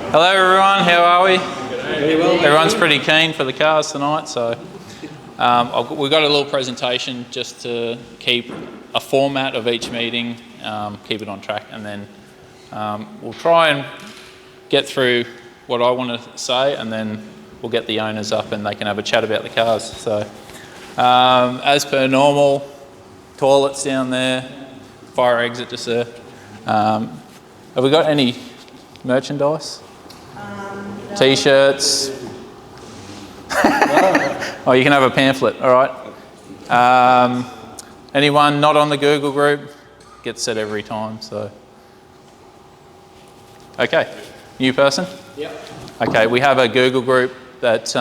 Hello everyone, how are we? Very well. Everyone's pretty keen for the cars tonight, so we've got a little presentation just to keep a format of each meeting, keep it on track, and then we'll try and get through what I want to say, and then we'll get the owners up and they can have a chat about the cars. So as per normal, toilets down there, fire exit just there. Have we got any merchandise? No. T-shirts? Oh, you can have a pamphlet, all right. Anyone not on the Google group? Gets said every time, so. Okay, new person? Yep. Okay, we have a Google group that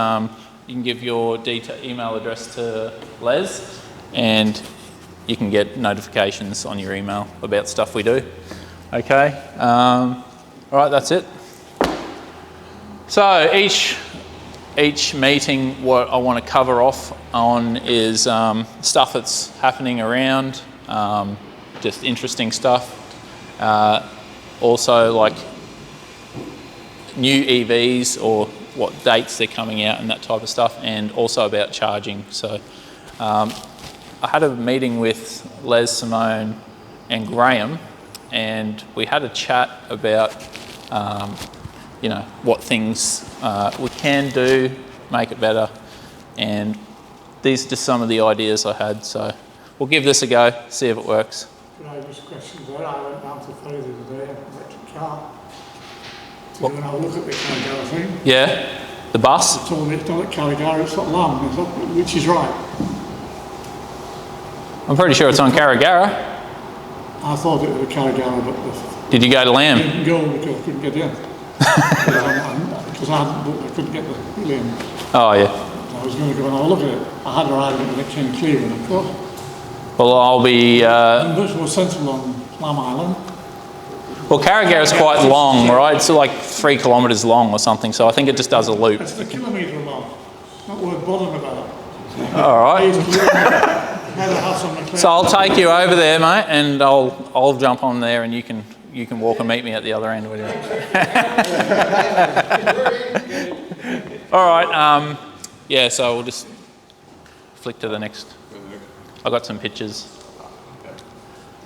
you can give your email address to Les, and you can get notifications on your email about stuff we do. Okay, all right, that's it. So each meeting, what I want to cover off on is stuff that's happening around, just interesting stuff. Also, like new EVs or what dates they're coming out and that type of stuff, and also about charging. So I had a meeting with Les, Simone and Graham, and we had a chat about you know, what things we can do, make it better, and these are just some of the ideas I had. So we'll give this a go, see if it works. Can I ask questions there? I went down to Ferry the other day, electric car. So when I look at the Caligara thing, Yeah, the bus. they told me it's not at Caligara, it's at Lamb, which is right. I'm pretty sure it's on Carragara. I thought it was at Caligara, but Did you go to I Lamb? didn't go because I couldn't get in. Because I couldn't get the bill in. Oh yeah. So I was going to go and have a look at it. I had arrived at the King Cleveland, of course. Well, I'll be. And much more sensible on Lamb Island. Well, Carragara is quite long, right? It's like 3 kilometres long or something. So I think it just does a loop. It's a kilometre long. Not worth bothering about. All right. Never have some. So I'll take you over there, mate, and I'll jump on there, and you can walk and meet me at the other end. All right. Yeah. So we'll just flick to the next. I've got some pictures.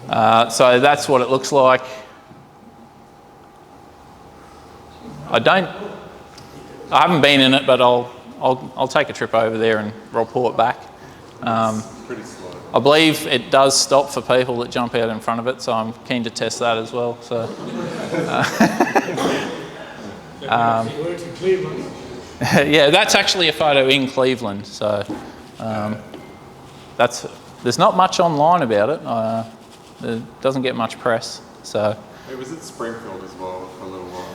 So that's what it looks like. I haven't been in it, but I'll take a trip over there and report back. Pretty slow. I believe it does stop for people that jump out in front of it, so I'm keen to test that as well. So, yeah, that's actually a photo in Cleveland. So there's not much online about it. It doesn't get much press. So. It was at Springfield as well for a little while.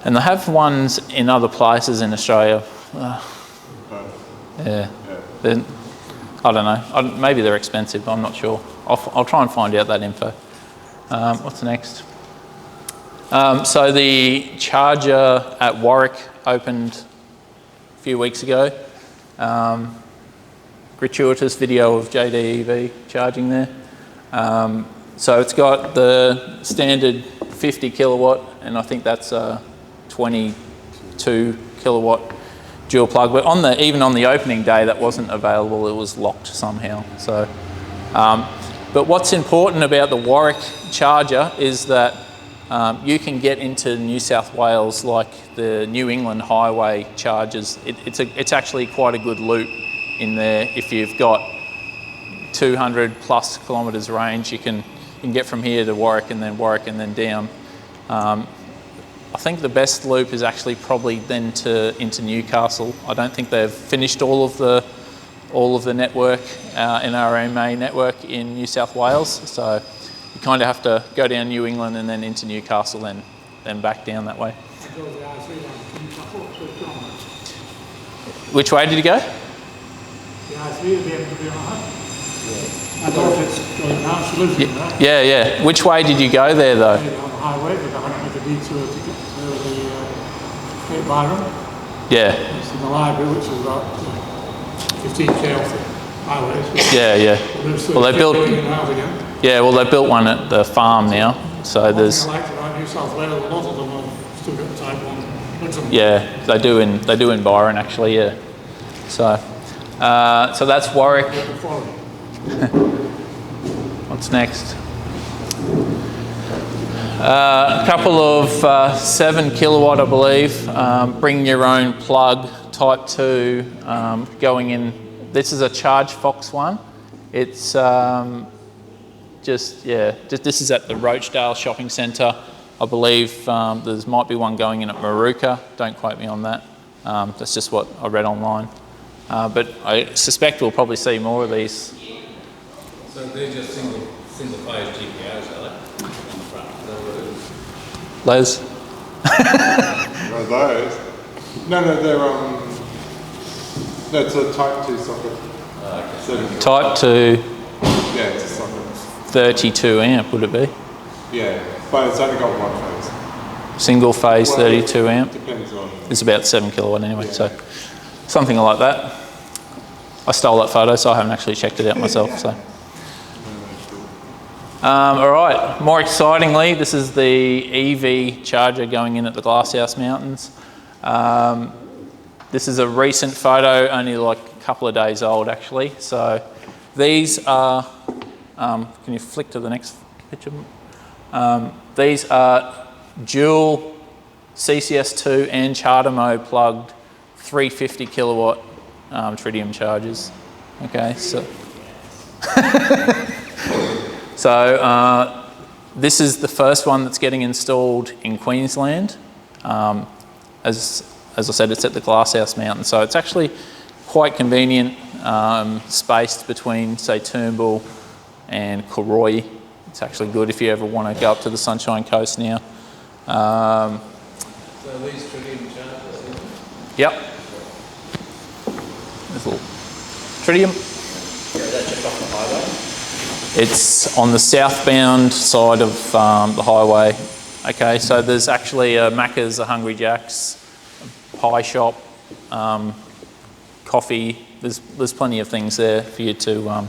And they have ones in other places in Australia. Yeah. I don't know. Maybe they're expensive. I'm not sure. I'll try and find out that info. What's next? So the charger at Warwick opened a few weeks ago. Gratuitous video of JDEV charging there. So it's got the standard 50 kilowatt, and I think that's a 22 kilowatt dual plug, but even on the opening day that wasn't available, it was locked somehow. So, but what's important about the Warwick charger is that you can get into New South Wales like the New England highway chargers. It's actually quite a good loop in there. If you've got 200 plus kilometres range, you can get from here to Warwick and then down. I think the best loop is actually probably then into Newcastle. I don't think they've finished all of the network, NRMA network in New South Wales. So you kind of have to go down New England and then into Newcastle and then back down that way. Which way did you go? The I3 will be able to be on the I don't know if it's going down, she lives in there. Yeah. Which way did you go there though? On the highway, but I had to make a detour to get to the Cape Byron. Yeah. It's in the library, which is about 15k off the highway. So Yeah. Well, they built. Yeah, well, they built one at the farm now. So there's. New South Wales, a lot of them have still got Type 1. Yeah, they do in Byron actually, yeah. So that's Warwick. What's next? A couple of 7 kilowatt, I believe. Bring your own plug, Type 2, going in. This is a Charge Fox one. It's this is at the Roachdale Shopping Centre. I believe there might be one going in at Maruka. Don't quote me on that. That's just what I read online. But I suspect we'll probably see more of these. So they're just single phase GPOs, are they? On the front. Les? No, those. No, they're that's a Type 2 socket. Okay. Type 2. Yeah, it's a socket. 32 amp, would it be? Yeah, but it's only got one phase. Single phase, Well, 32 amp. Depends on. It's about 7 kilowatt anyway, Yeah. so something like that. I stole that photo, so I haven't actually checked it out myself. So, all right. More excitingly, this is the EV charger going in at the Glasshouse Mountains. This is a recent photo, only like a couple of days old, actually. So, these are. Can you flick to the next picture? These are dual CCS2 and charter mode plugged 350 kilowatt tritium chargers. Okay, so this is the first one that's getting installed in Queensland. As I said, it's at the Glasshouse Mountain, so it's actually quite convenient, spaced between, say, Toombul and Koroi. It's actually good if you ever want to go up to the Sunshine Coast now. So these tritium chargers? Yep. There's a little tritium. Yeah, that's just off the highway? It's on the southbound side of the highway. Okay, so there's actually a Macca's, a Hungry Jack's, a pie shop, coffee. There's plenty of things there for you to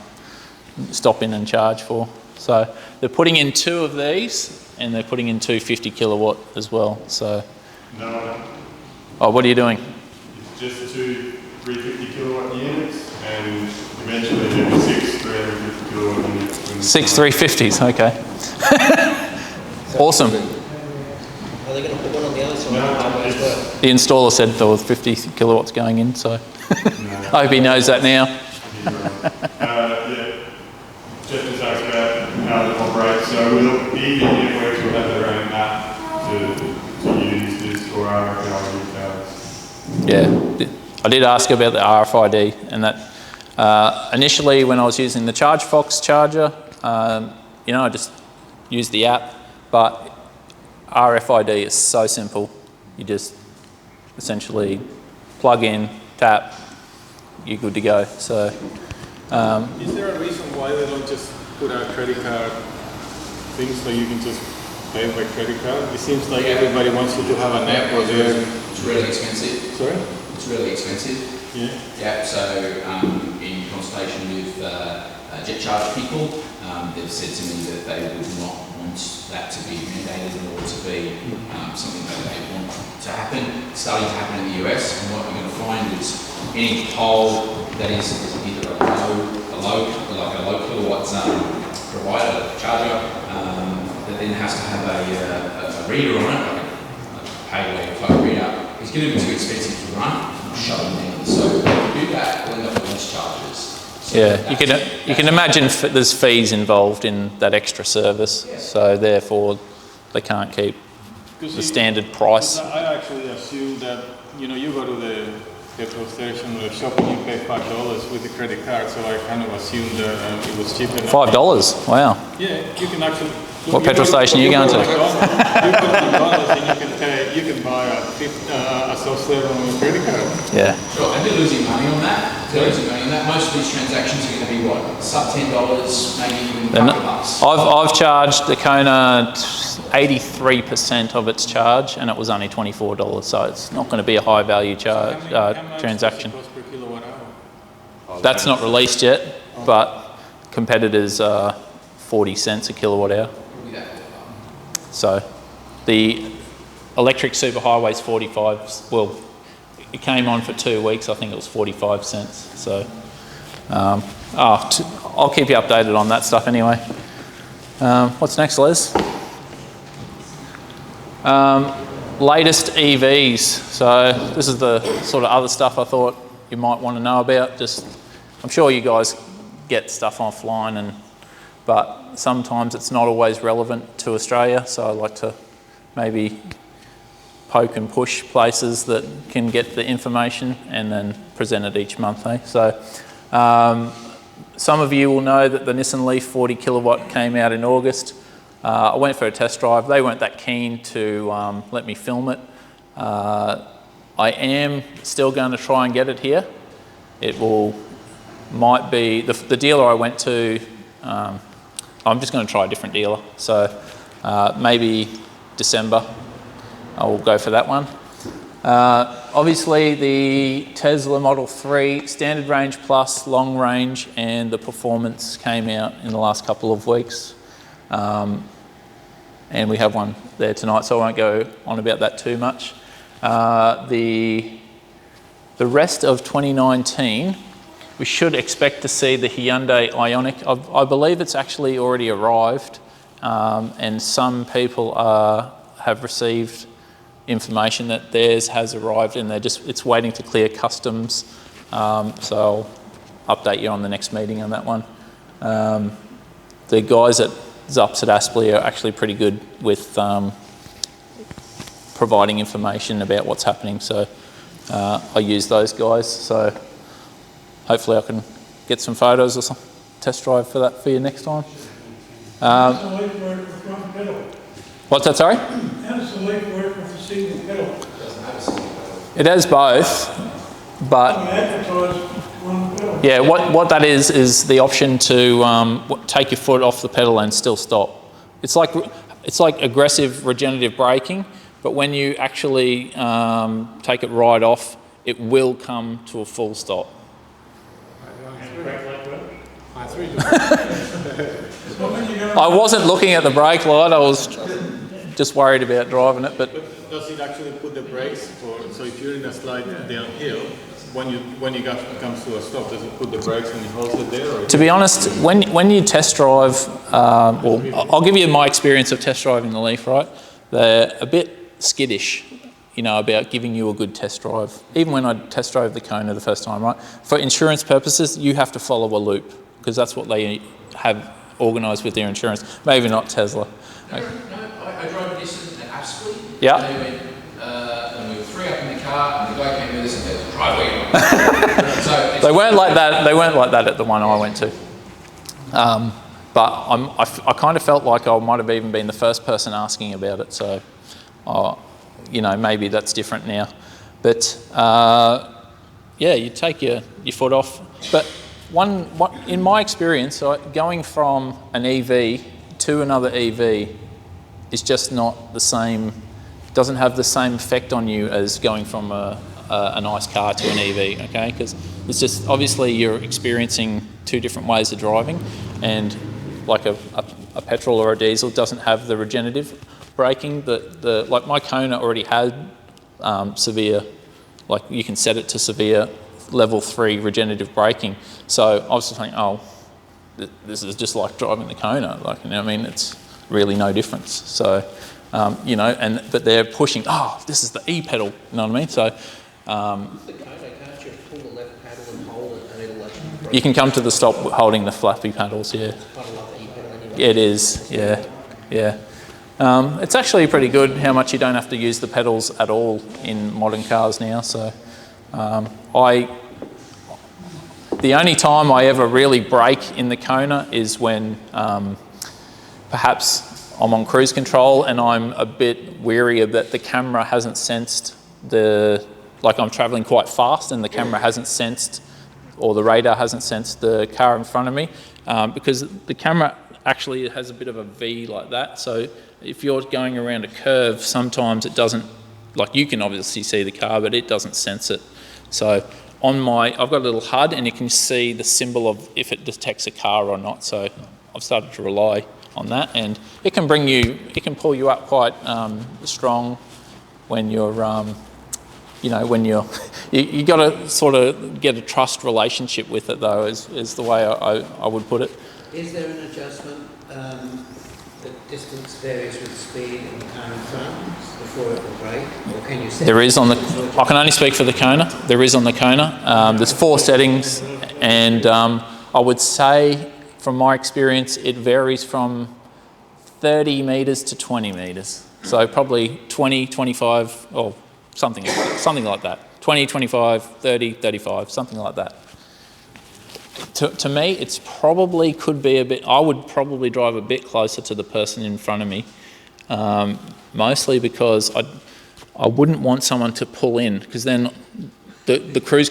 stop in and charge for. So they're putting in 2 of these, and they're putting in 2 50 kilowatt as well. So. No. Oh, what are you doing? It's just 2 350 kilowatt units, and eventually there'll be 6 350 kilowatt units. 6 350s, okay. Awesome. Are they going to put one on the other side No, of the highway as well? The installer said there was 50 kilowatts going in, so I hope he knows that now. Yeah. Just to talk about how it operates. So with EV networks will have their own app to use this for RFID cards. Yeah, I did ask about the RFID, and that initially when I was using the Charge Fox charger, I just used the app, but RFID is so simple. You just essentially plug in, tap, you're good to go. So. Is there a reason why they don't just put a credit card thing so you can just pay by credit card? It seems like everybody wants you to have an app or there. It's really expensive. Sorry? It's really expensive. Yeah. Yeah, so in consultation with jet charge people, they've said to me that they would not want that to be mandated or to be something that they want to happen. It's starting to happen in the US, and what you're going to find is any pole that is either a low kilowatt provider, charger, that then has to have a reader on it, like a payway phone reader, it's going to be too expensive to run. Shut them down. So to do that, we'll end up with less charges. So Yeah, you can imagine there's fees involved in that extra service, so therefore they can't keep the standard price. I actually assume that you go to the petrol station or shop and you pay $5 with a credit card, so I kind of assumed that it was cheaper. $5? Wow. Yeah, you can actually. What petrol station are you going to? You go to MacDonald's and you can buy a software on your credit card. Yeah. Sure, and they're losing money on that. Most of these transactions are going to be what? Sub $10, maybe even a couple of bucks. I've charged the Kona 83% of its charge, and it was only $24, so it's not going to be a high value charge transaction. How much does it cost per kilowatt hour? That's not released yet, but competitors are 40 cents a kilowatt hour. So the electric superhighway's 45, well, it came on for 2 weeks, I think it was 45 cents. So, I'll keep you updated on that stuff anyway. What's next, Les? Latest EVs. So this is the sort of other stuff I thought you might want to know about. I'm sure you guys get stuff offline, but sometimes it's not always relevant to Australia. So I like to maybe poke and push places that can get the information and then present it each month. So some of you will know that the Nissan Leaf 40 kilowatt came out in August. I went for a test drive. They weren't that keen to let me film it. I am still going to try and get it here. It might be, the dealer I went to, I'm just going to try a different dealer. So maybe December, I will go for that one. Obviously the Tesla Model 3 Standard Range Plus, Long Range, and the Performance came out in the last couple of weeks. And we have one there tonight, so I won't go on about that too much. The rest of 2019, we should expect to see the Hyundai Ioniq. I believe it's actually already arrived, and some people have received information that theirs has arrived, and it's waiting to clear customs. So I'll update you on the next meeting on that one. The guys at Zups at Aspley are actually pretty good with providing information about what's happening, so I use those guys. So hopefully I can get some photos or some test drive for that for you next time. What's that, sorry? How does the Leaf work with the single pedal? It has both, but yeah, what that is the option to take your foot off the pedal and still stop. It's like aggressive regenerative braking, but when you actually take it right off, it will come to a full stop. I wasn't looking at the brake light, I was just worried about driving it. But does it actually put the brakes so if you're in a slide downhill, when you comes to a stop, does it put the brakes and it holds it there? Or? To be honest, when you test drive, I'll give you my experience of test driving the Leaf, right? They're a bit skittish, about giving you a good test drive. Even when I test drove the Kona the first time, right? For insurance purposes, you have to follow a loop because that's what they have organised with their insurance. Maybe not Tesla. No, I drove a Nissan at Aspley. Yeah. And they went, and we were three up in the car, and the guy came with us and said, "Drive where you want." So they weren't like that. They weren't like that at the one I went to. But I kind of felt like I might have even been the first person asking about it. So, maybe that's different now. But yeah, you take your foot off. But in my experience, going from an EV to another EV is just not the same. Doesn't have the same effect on you as going from a nice car to an EV. Okay, because it's just obviously you're experiencing two different ways of driving, and like a petrol or a diesel doesn't have the regenerative braking. Like my Kona already had severe, like you can set it to severe level 3 regenerative braking. So I was just thinking, oh, this is just like driving the Kona. It's really no difference. So, but they're pushing, this is the E-pedal, you know what I mean? So, the Kona, can't you pull the left paddle and hold it and it'll you can come to the stop holding the flappy paddles, yeah. quite a lot of E-pedal anyway. It is, yeah. It's actually pretty good how much you don't have to use the pedals at all in modern cars now. So the only time I ever really brake in the Kona is when perhaps I'm on cruise control and I'm a bit weary that the camera hasn't sensed like I'm traveling quite fast and the camera hasn't sensed, or the radar hasn't sensed the car in front of me, because the camera actually has a bit of a V like that. So if you're going around a curve, sometimes it doesn't, like you can obviously see the car, but it doesn't sense it. So I've got a little HUD and you can see the symbol of if it detects a car or not. So I've started to rely on that, and it can pull you up quite strong when you're, when you got to sort of get a trust relationship with it, though, is the way I would put it. Is there an adjustment that distance varies with speed in the car in front before it will brake, or can you set? There is on the. I can only speak for the Kona. There is on the Kona. There's 4 settings, and I would say, from my experience, it varies from 30 metres to 20 metres. So probably 20, 25, or something like that. 20, 25, 30, 35, something like that. To me, it's probably could be a bit. I would probably drive a bit closer to the person in front of me, mostly because I wouldn't want someone to pull in, because then the cruise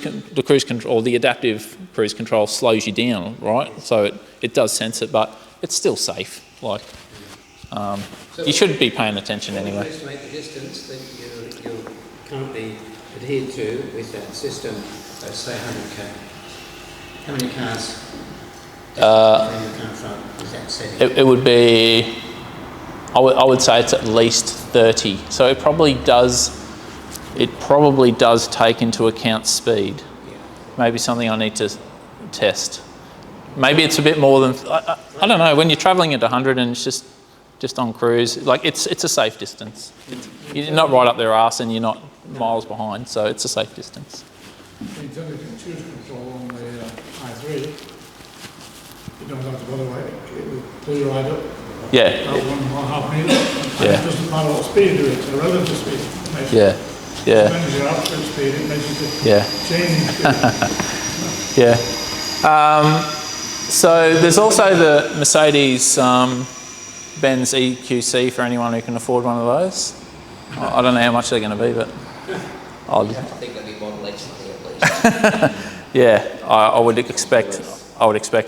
control, the adaptive cruise control slows you down, right? So it does sense it, but it's still safe. Like you should be paying attention anyway. To estimate the distance that you're currently adhered to with that system, let's say 100k. How many cars in the car front is that setting? It would be, I would say it's at least 30. So it probably does take into account speed. Yeah. Maybe something I need to test. Maybe it's a bit more than, I don't know, when you're travelling at 100 and it's just on cruise, like it's a safe distance. You're not right up their arse and you're not miles behind, so it's a safe distance. In terms of cruise control on the I3, you don't have to bother with it will pull you right up. Yeah. About 1.5 metres. Yeah. It doesn't matter what speed you do it, it's a relative speed. Yeah. Yeah. Depends on your absolute speed, it makes you Yeah. change speed. Yeah. So there's also the Mercedes Benz EQC for anyone who can afford one of those. I don't know how much they're going to be, but I think there'll be Model X at least. yeah, I would expect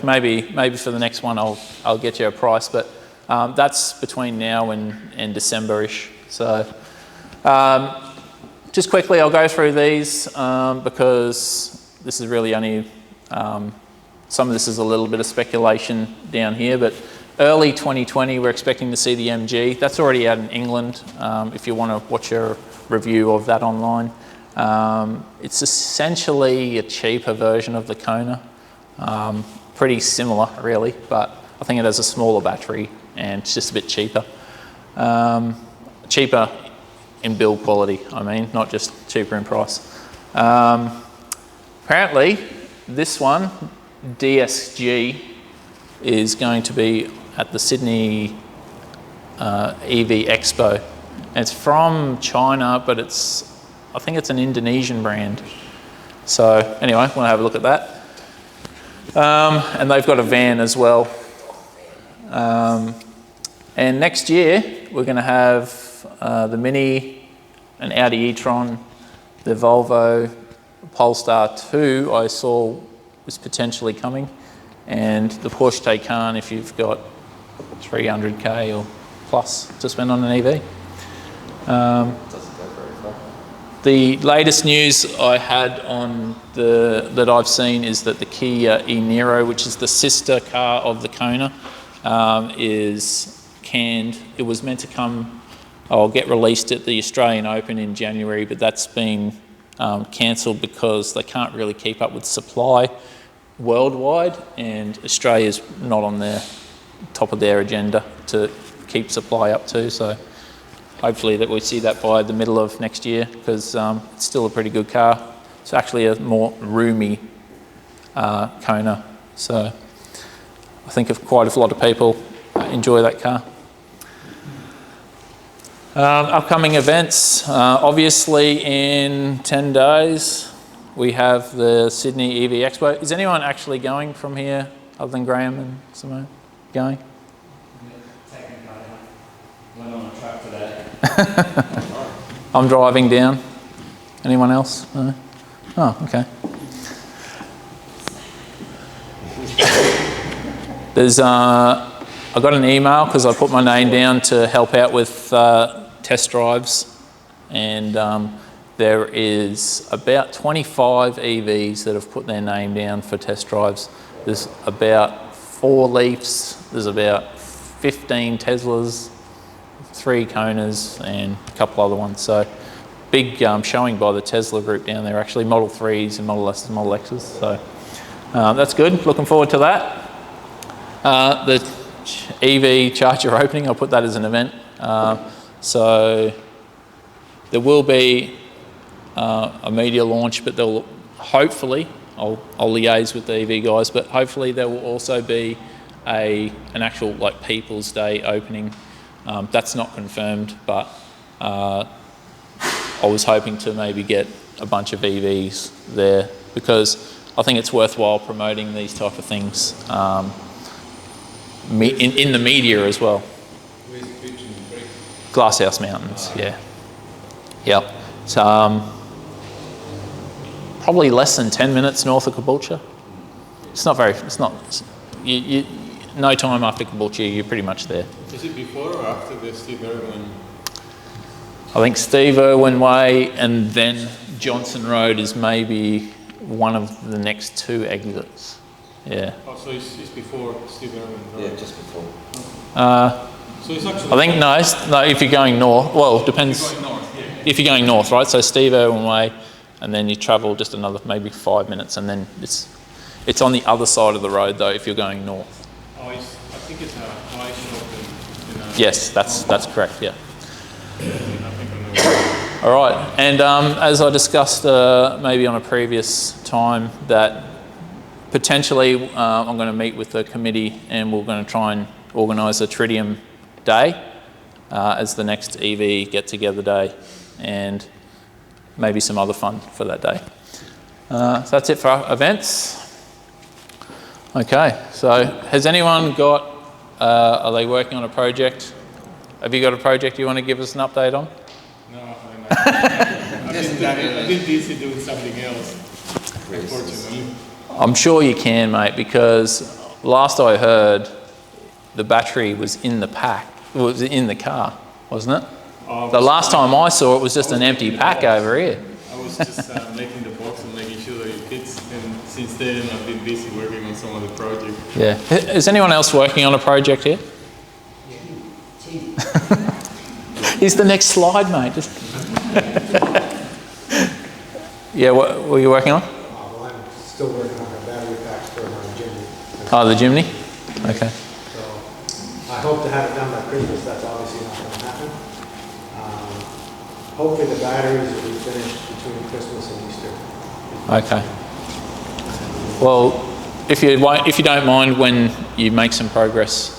maybe for the next one I'll get you a price, but that's between now and December-ish. So just quickly, I'll go through these because this is really only some of this is a little bit of speculation down here, but early 2020 we're expecting to see the MG. That's already out in England. If you want to watch a review of that online. It's essentially a cheaper version of the Kona. Pretty similar really, but I think it has a smaller battery and it's just a bit cheaper. Cheaper in build quality, I mean, not just cheaper in price. Apparently this one, DSG, is going to be at the Sydney EV Expo. And it's from China, but I think it's an Indonesian brand. So anyway, want to have a look at that. And they've got a van as well. And next year, we're going to have the Mini, an Audi e-tron, the Volvo Polestar 2 I saw was potentially coming, and the Porsche Taycan if you've got 300k or plus to spend on an EV. The latest news I had on that I've seen is that the Kia e-Niro, which is the sister car of the Kona, is canned. It was meant to come or get released at the Australian Open in January, but that's been cancelled because they can't really keep up with supply worldwide, and Australia's not on their top of their agenda to keep supply up to. So hopefully that we see that by the middle of next year, because it's still a pretty good car. It's actually a more roomy Kona, so I think quite a lot of people enjoy that car. Upcoming events, obviously in 10 days we have the Sydney EV Expo. Is anyone actually going from here other than Graham and Simone going? Went on a truck today. I'm driving down. Anyone else? No? Oh, okay. There's I got an email because I put my name down to help out with test drives, and there is about 25 EVs that have put their name down for test drives. There's about 4 Leafs, there's about 15 Teslas, 3 Konas, and a couple other ones. So big showing by the Tesla group down there, actually, Model 3s and Model S's, Model X's. So that's good, looking forward to that. The EV charger opening, I'll put that as an event. So there will be a media launch, but they'll hopefully, I'll liaise with the EV guys, but hopefully there will also be an actual like People's Day opening. That's not confirmed, but I was hoping to maybe get a bunch of EVs there because I think it's worthwhile promoting these type of things in the media as well. Where's the pitch in the creek? Glasshouse Mountains, yeah. Yep. It's probably less than 10 minutes north of Caboolture. It's not, no time after Caboolture, you're pretty much there. Is it before or after the Steve Irwin? I think Steve Irwin Way and then Johnson Road is maybe one of the next 2 exits. Yeah. Oh, so it's before Steve Irwin Road? Yeah, just before. So it's actually... I think no, if you're going north, well, it depends. If you're going north, yeah. If you're going north, right? So Steve Irwin Way, and then you travel just another maybe 5 minutes, and then it's on the other side of the road though if you're going north. Oh, I think it's a high shop in Yes, that's correct, yeah. All right, and as I discussed maybe on a previous time, that potentially I'm going to meet with the committee and we're going to try and organise a Tritium Day as the next EV get-together day, and maybe some other fun for that day. So that's it for our events. Okay, so has anyone got, are they working on a project? Have you got a project you want to give us an update on? No, I've been busy doing something else, unfortunately. I'm sure you can, mate, because last I heard, the battery was in the pack, was in the car, wasn't it? The last time I saw it was just an empty pack over here. I was just making the box and making sure that it fits, and since then I've been busy working on some of the projects. Yeah. Is anyone else working on a project here? He's the next slide, mate. Just yeah, what were you working on? Well, I'm still working on a battery packs for my Jimny. Oh, the Jimny? Okay. So I hope to have it done by Christmas. That's obviously not going to happen. Hopefully the batteries will be finished between Christmas and Easter. Okay. Well, if you don't mind, when you make some progress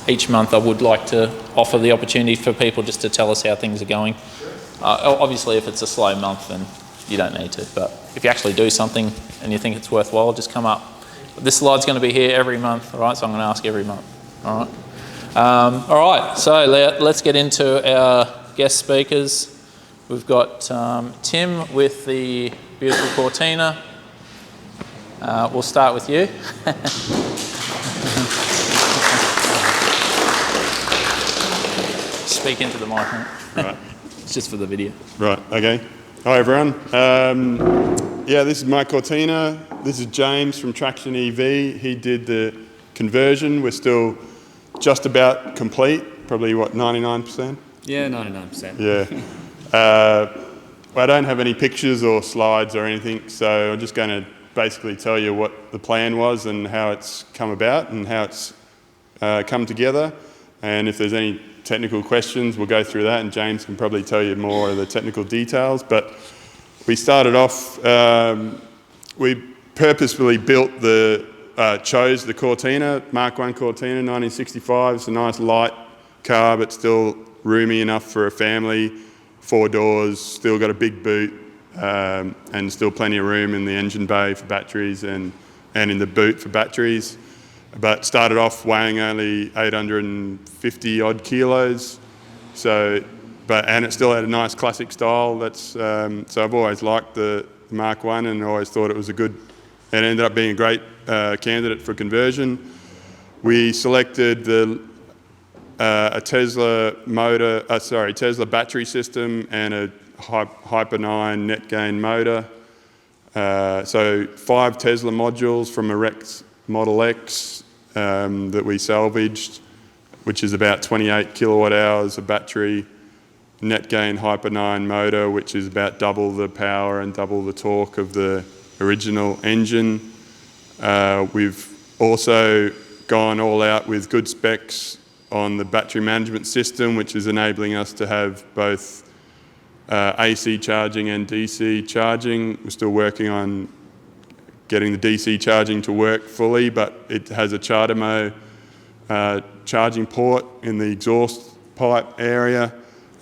each month, I would like to offer the opportunity for people just to tell us how things are going. Obviously, if it's a slow month, then you don't need to. But if you actually do something and you think it's worthwhile, just come up. This slide's going to be here every month, all right? So I'm going to ask every month, all right? All right, so let's get into our guest speakers. We've got Tim with the beautiful Cortina. We'll start with you. Speak into the mic. Right. It's just for the video. Right, okay. Hi everyone. Yeah, this is Mike Cortina. This is James from Traction EV. He did the conversion. We're still just about complete, probably what, 99%? Yeah, 99%. Yeah. I don't have any pictures or slides or anything, so I'm just going to basically tell you what the plan was and how it's come about and how it's come together. And if there's any technical questions, we'll go through that, and James can probably tell you more of the technical details. But we started off, we purposefully built chose the Cortina, Mark I Cortina, 1965. It's a nice light car, but still roomy enough for a family. 4 doors, still got a big boot, and still plenty of room in the engine bay for batteries and in the boot for batteries. But started off weighing only 850 odd kilos. And it still had a nice classic style. So I've always liked the Mark I and always thought it was it ended up being a great candidate for conversion. We selected a Tesla Tesla battery system and a Hyper 9 net gain motor. So 5 Tesla modules from a Rex Model X that we salvaged. which is about 28 kilowatt hours of battery. Net gain Hyper 9 motor, which is about double the power and double the torque of the original engine. We've also gone all out with good specs on the battery management system, which is enabling us to have both AC charging and DC charging. We're still working on getting the DC charging to work fully, but it has a CHAdeMO charging port in the exhaust pipe area,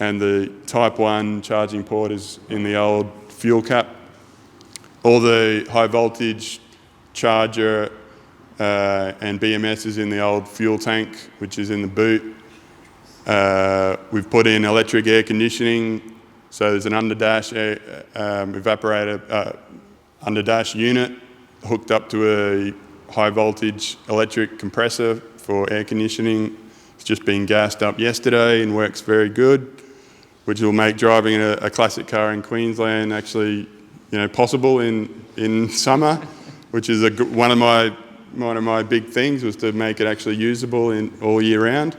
and the Type 1 charging port is in the old fuel cap. All the high voltage charger and BMS is in the old fuel tank, which is in the boot. We've put in electric air conditioning, so there's an underdash evaporator underdash unit hooked up to a high voltage electric compressor for air conditioning. It's just been gassed up yesterday and works very good, which will make driving a classic car in Queensland actually, possible in summer, which is one of my big things, was to make it actually usable in all year round.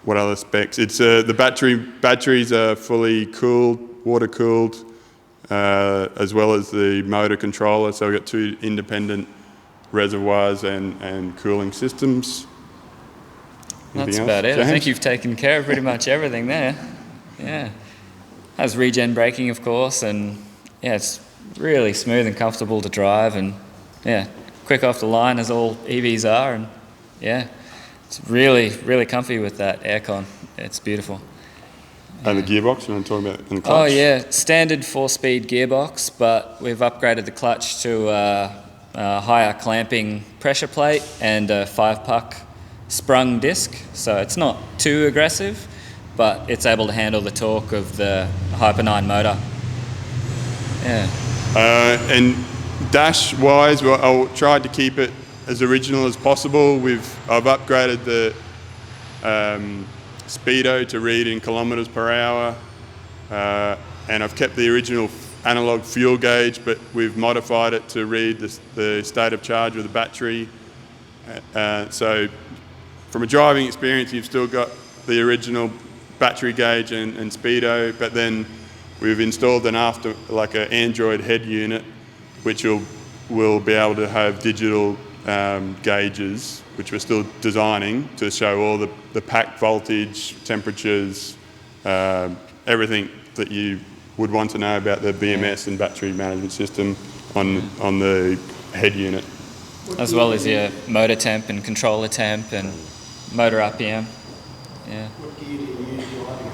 What other specs? It's the batteries are fully cooled, water cooled, as well as the motor controller. So we've got two independent reservoirs and cooling systems. That's about it. James? I think you've taken care of pretty much everything there. Yeah. Has regen braking, of course, and yeah, it's really smooth and comfortable to drive, and yeah, quick off the line as all EVs are, and yeah, it's really, really comfy with that aircon. It's beautiful. And the gearbox, you want to talk about in the clutch? Oh yeah, standard 4-speed gearbox, but we've upgraded the clutch to a higher clamping pressure plate and a 5-puck sprung disc, so it's not too aggressive, but it's able to handle the torque of the Hyper 9 motor. Yeah. And dash-wise, I tried to keep it as original as possible. I've upgraded the speedo to read in kilometres per hour, and I've kept the original analog fuel gauge, but we've modified it to read the state of charge of the battery. So from a driving experience, you've still got the original battery gauge and speedo, but then we've installed an Android head unit, which will be able to have digital gauges, which we're still designing to show all the pack voltage, temperatures, everything that you would want to know about the BMS and battery management system on the head unit. As well as your motor temp and controller temp and motor RPM. Yeah. What gear do you use driving?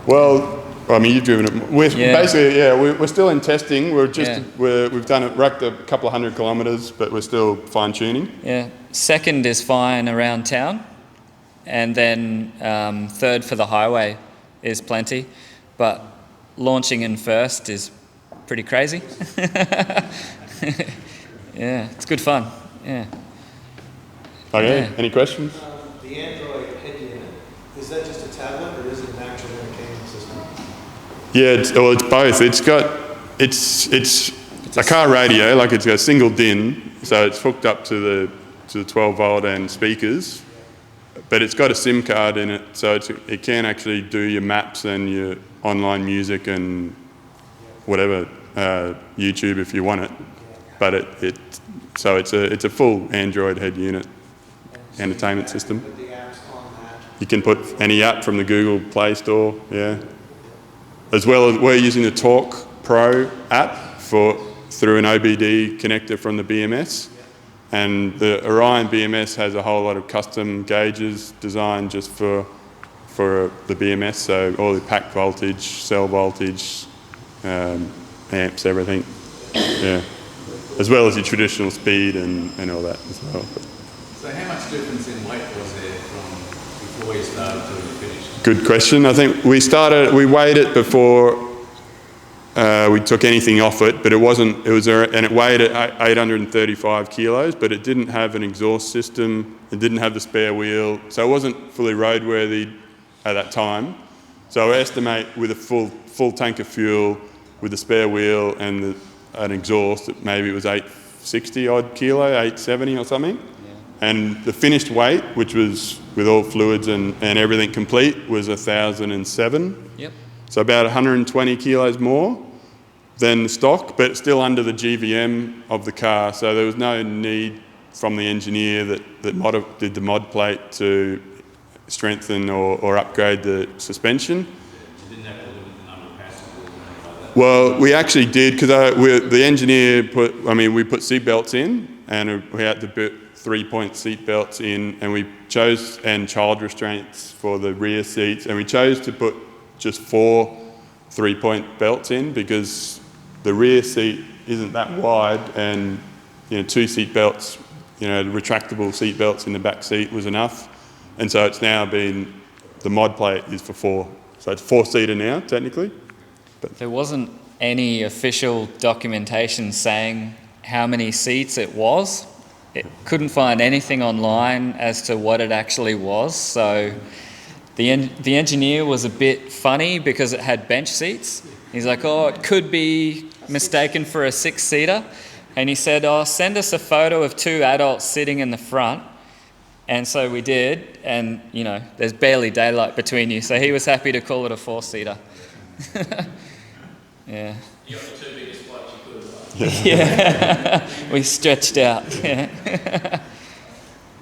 Well, I mean, you've driven it. We're still in testing. We've done it, racked a couple of 100 kilometres, but we're still fine tuning. Yeah. Second is fine around town, and then third for the highway is plenty, but launching in first is pretty crazy. Yeah, it's good fun. Yeah. Okay. Yeah. Any questions? The Android head unit, is that just a tablet or is it an actual entertainment system? Yeah, it's both. It's a car radio, like it's a single DIN, so it's hooked up to the 12 volt and speakers, but it's got a SIM card in it, so it can actually do your maps and your online music and whatever, YouTube if you want it. But it's a full Android head unit entertainment system. Put the apps on that. You can put any app from the Google Play Store, yeah. As well as we're using the Talk Pro app through an OBD connector from the BMS. And the Orion BMS has a whole lot of custom gauges designed just for the BMS, so all the pack voltage, cell voltage, amps, everything, yeah. As well as your traditional speed and all that as well. So how much difference in weight was there from before you started till you finished? Good question. I think we weighed it before we took anything off it, but and it weighed at 835 kilos, but it didn't have an exhaust system, it didn't have the spare wheel, so it wasn't fully roadworthy at that time. So I estimate with a full tank of fuel, with the spare wheel and an exhaust, maybe it was 860 odd kilo, 870 or something. And the finished weight, which was with all fluids and everything complete, was 1,007. Yep. So about 120 kilos more than stock, but still under the GVM of the car. So there was no need from the engineer that did the mod plate to strengthen or upgrade the suspension. You didn't have to limit the number of passengers or anything like that? Well, we actually did, because the engineer we put seat belts in, and we had to put 3-point seat belts in, and we chose, and child restraints for the rear seats, and we chose to put just 4 3-point belts in because the rear seat isn't that wide, and 2 seat belts, retractable seat belts in the back seat was enough. And so it's now been, the mod plate is for 4. So it's 4-seater now, technically. But There wasn't any official documentation saying how many seats it was. It couldn't find anything online as to what it actually was. So the engineer was a bit funny because it had bench seats. He's like, oh, it could be mistaken for a 6-seater. And he said, oh, send us a photo of 2 adults sitting in the front. And so we did, and there's barely daylight between you. So he was happy to call it a 4-seater. Yeah. You got the 2 biggest floats you could have. Yeah. We stretched out. Yeah.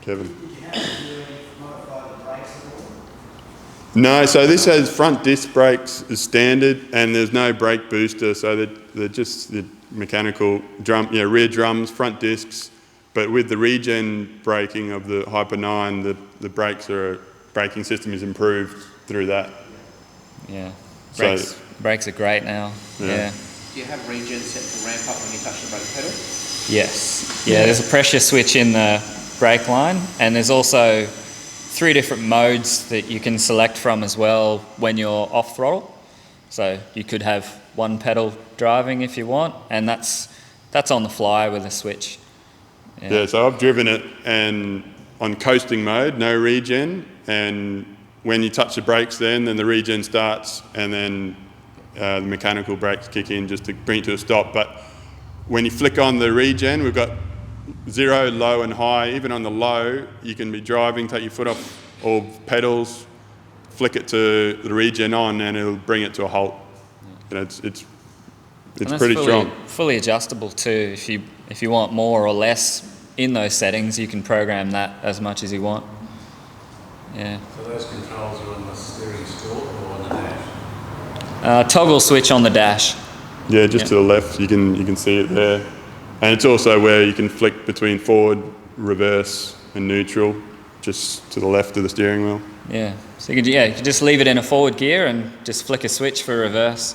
Kevin. Did you have to modify the brakes at all? No, so this has front disc brakes as standard, and there's no brake booster, so they're just the mechanical rear drums, front discs. But with the regen braking of the Hyper 9, the braking system is improved through that. Yeah. So- Brakes are great now. Yeah. Do you have regen set to ramp up when you touch the brake pedal? Yes. Yeah, there's a pressure switch in the brake line, and there's also 3 different modes that you can select from as well when you're off throttle. So you could have 1 pedal driving if you want, and that's on the fly with a switch. Yeah, so I've driven it and on coasting mode, no regen, and when you touch the brakes then the regen starts, and then the mechanical brakes kick in just to bring it to a stop. But when you flick on the regen, we've got 0, low and high. Even on the low, you can be driving, take your foot off all pedals, flick it to the regen on, and it'll bring it to a halt. It's pretty strong. Fully adjustable too. If you want more or less in those settings, you can program that as much as you want. Yeah. So those controls are on the steering stalk or on the dash? Toggle switch on the dash. Yeah, just to the left, you can see it there. And it's also where you can flick between forward, reverse and neutral, just to the left of the steering wheel. Yeah. So you can just leave it in a forward gear and just flick a switch for reverse.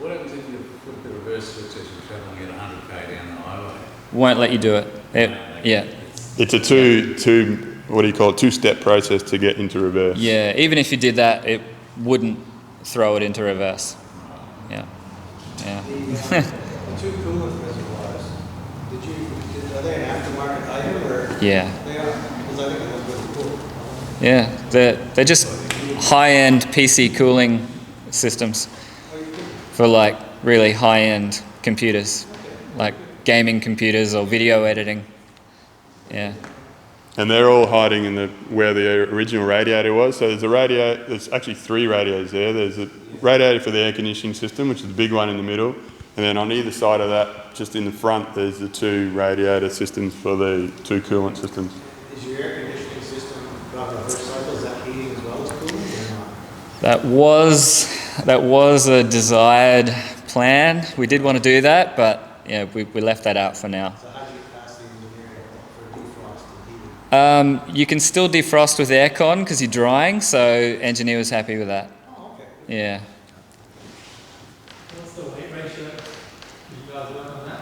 What happens if you put the reverse switch as you're travelling at 100k down the highway? Won't let you do it. Yeah. It's a two-step process to get into reverse. Yeah, even if you did that, it wouldn't throw it into reverse. Yeah. Yeah. The 2 coolant reservoirs, are they an aftermarket item or? Yeah. They are, because I think it was really cool. Yeah, they're just high-end PC cooling systems for like really high-end computers, like gaming computers or video editing. Yeah. And they're all hiding in where the original radiator was. So there's actually 3 radiators there. There's a radiator for the air conditioning system, which is the big one in the middle. And then on either side of that, just in the front, there's the 2 radiator systems for the 2 coolant systems. Is your air conditioning system on the reverse cycle, is that heating as well as cooling or not? That was a desired plan. We did want to do that, but we left that out for now. So how do you pass the engineering for defrost and heating? You can still defrost with aircon because you're drying, so engineer was happy with that. Oh, okay. Yeah. What's the weight ratio? Did you guys work on that?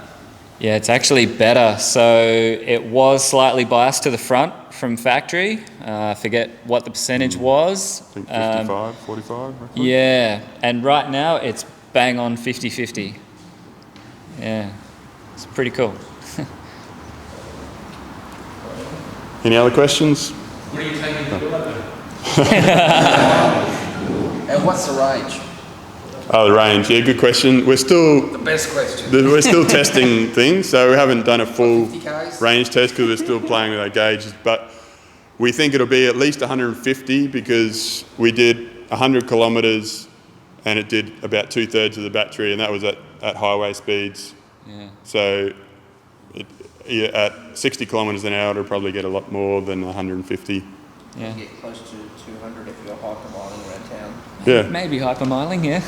Yeah, it's actually better. So it was slightly biased to the front from factory. I forget what the percentage was. I think 55, 45, roughly. Yeah, and right now it's bang on 50-50. Yeah, it's pretty cool. Any other questions? What are you taking to do that? And what's the range? Oh, the range. Yeah, good question. We're still The best question. we're still testing things, so we haven't done a full 50 Ks? range test because we're still playing with our gauges. But we think it'll be at least 150 because we did 100 kilometres and it did about 2/3 of the battery, and that was at highway speeds. Yeah. So at 60 kilometres an hour, it'll probably get a lot more than 150. Yeah. You get close to 200 if you're hypermiling around town. Yeah. Maybe hypermiling, yeah.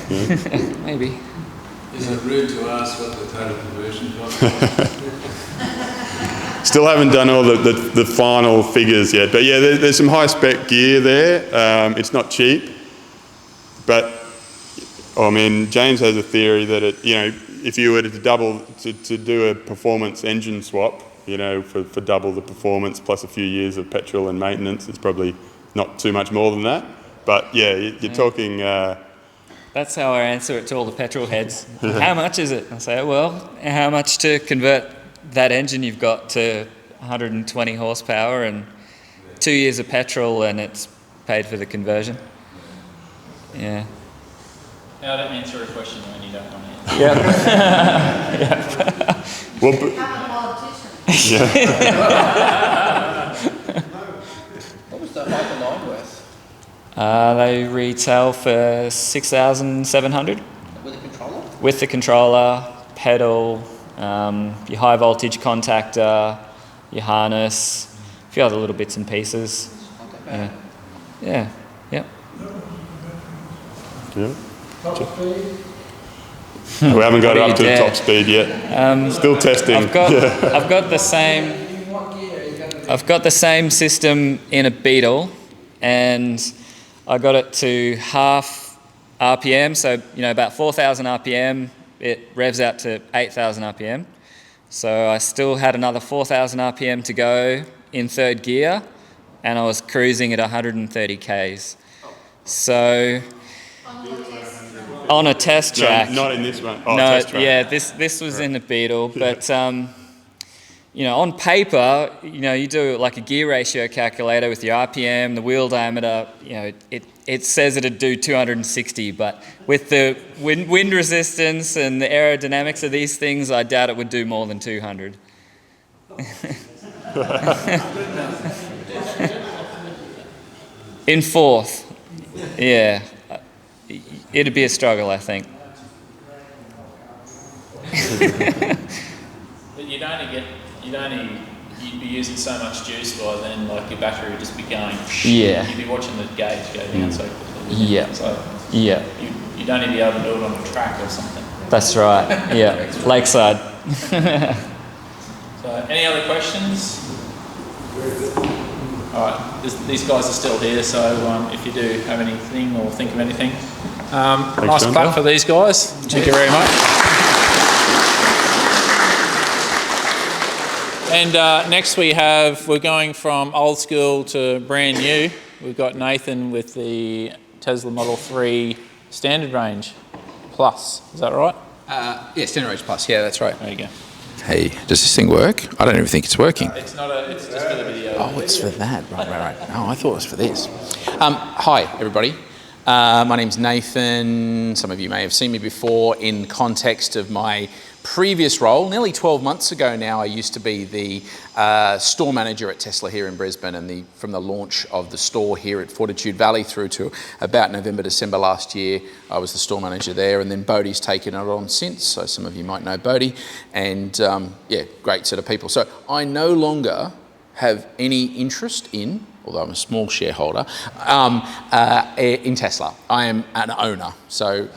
Maybe. Is it rude to ask what the total conversion cost? Still haven't done all the final figures yet, but yeah, there's some high spec gear there. It's not cheap, but I mean, James has a theory that if you were to do a performance engine swap, for double the performance plus a few years of petrol and maintenance, it's probably not too much more than that. But yeah, you're talking. That's how I answer it to all the petrol heads. How much is it? I say, well, how much to convert that engine you've got to 120 horsepower and 2 years of petrol, and it's paid for the conversion. Yeah. How to answer a question when you don't want to answer. Yeah. Well, What was the Hyper-9 worth? They retail for 6,700 With a controller? with the controller, pedal, your high voltage contactor, your harness, a few other little bits and pieces. Yeah. Yeah. Yep. Yeah. Top speed. We haven't got it What up do to you the dare? top speed yet. Still testing. I've got the same. I've got the same system in a Beetle, and I got it to half RPM, so about 4,000 RPM. It revs out to 8,000 RPM. So I still had another 4,000 RPM to go in third gear, and I was cruising at 130 Ks. So on a test track. No, not in this one. Oh, No, test track. yeah, this was in the Beetle, but on paper, you do like a gear ratio calculator with your RPM, the wheel diameter. It says it'd do 260, but with the wind resistance and the aerodynamics of these things, I doubt it would do more than 200. In fourth, yeah, it'd be a struggle, I think. But you'd be using so much juice by then, like your battery would just be going. Yeah. You'd be watching the gauge go down so quickly. Yeah. So Yeah, you'd only be able to do it on a track or something. that's right. Yeah, lakeside. So, any other questions? All right, these guys are still here, so if you do have anything or think of anything, nice John. clap for these guys. Thank you very much. And next we're going from old school to brand new. We've got Nathan with the Tesla Model 3 Standard Range Plus. Is that right? Yeah, Standard Range Plus. Yeah, that's right. There you go. Hey, does this thing work? I don't even think it's working. It's just for the video. Oh, it's for that. Right. Oh, I thought it was for this. Hi, everybody. My name's Nathan. Some of you may have seen me before in context of my previous role. Nearly 12 months ago now, I used to be the store manager at Tesla here in Brisbane, and from the launch of the store here at Fortitude Valley through to about November, December last year, I was the store manager there, and then Bodhi's taken it on since, so some of you might know Bodhi, and great set of people. So I no longer have any interest in, although I'm a small shareholder, in Tesla. I am an owner. So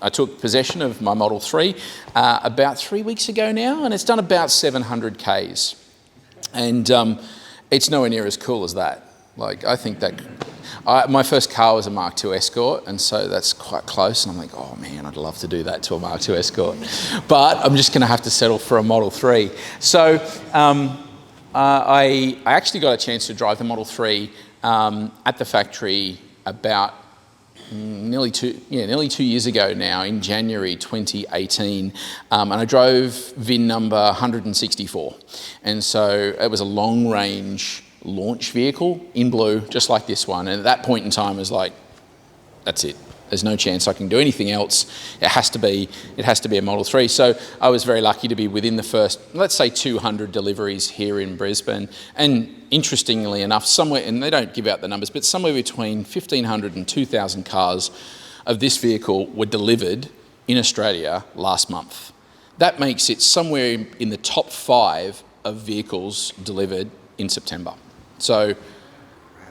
I took possession of my Model 3 about 3 weeks ago now, and it's done about 700 Ks. And it's nowhere near as cool as that. Like, I think that... my first car was a Mark II Escort, and so that's quite close. And I'm like, oh man, I'd love to do that to a Mark II Escort. But I'm just going to have to settle for a Model 3. So I actually got a chance to drive the Model 3 at the factory about nearly 2 years ago now, in January 2018, and I drove VIN number 164, and so it was a long-range launch vehicle in blue, just like this one. And at that point in time, I was like, that's it. There's no chance I can do anything else. It has to be a Model 3. So I was very lucky to be within the first, let's say, 200 deliveries here in Brisbane. And interestingly enough, somewhere, and they don't give out the numbers, but somewhere between 1,500 and 2,000 cars of this vehicle were delivered in Australia last month. That makes it somewhere in the top 5 of vehicles delivered in September. So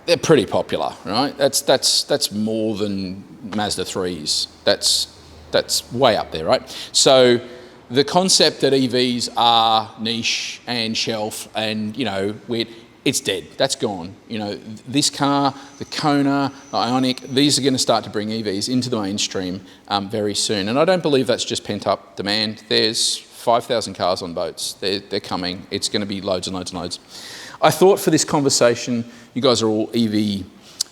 they're pretty popular, right? That's more than Mazda 3s. That's way up there, right? So the concept that EVs are niche and shelf and, you know, weird, it's dead. That's gone. You know, this car, the Kona, the Ioniq, these are going to start to bring EVs into the mainstream very soon. And I don't believe that's just pent-up demand. There's 5,000 cars on boats. They're coming. It's going to be loads and loads and loads. I thought for this conversation, you guys are all EV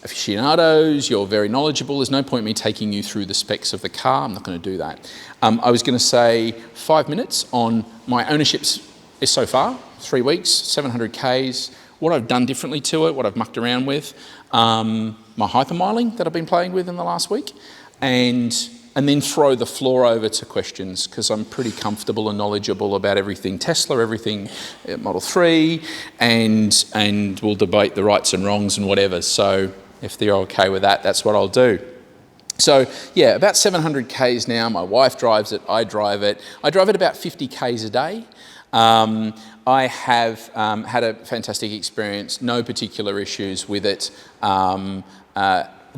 aficionados, you're very knowledgeable. There's no point me taking you through the specs of the car. I'm not going to do that. I was going to say 5 minutes on my ownerships is so far, 3 weeks, 700 Ks, what I've done differently to it, what I've mucked around with, my hypermiling that I've been playing with in the last week, and then throw the floor over to questions because I'm pretty comfortable and knowledgeable about everything Tesla, everything Model 3, and we'll debate the rights and wrongs and whatever. So if they're okay with that, that's what I'll do. So yeah, about 700 Ks now. My wife drives it, I drive it. I drive it about 50 Ks a day. I have had a fantastic experience, no particular issues with it.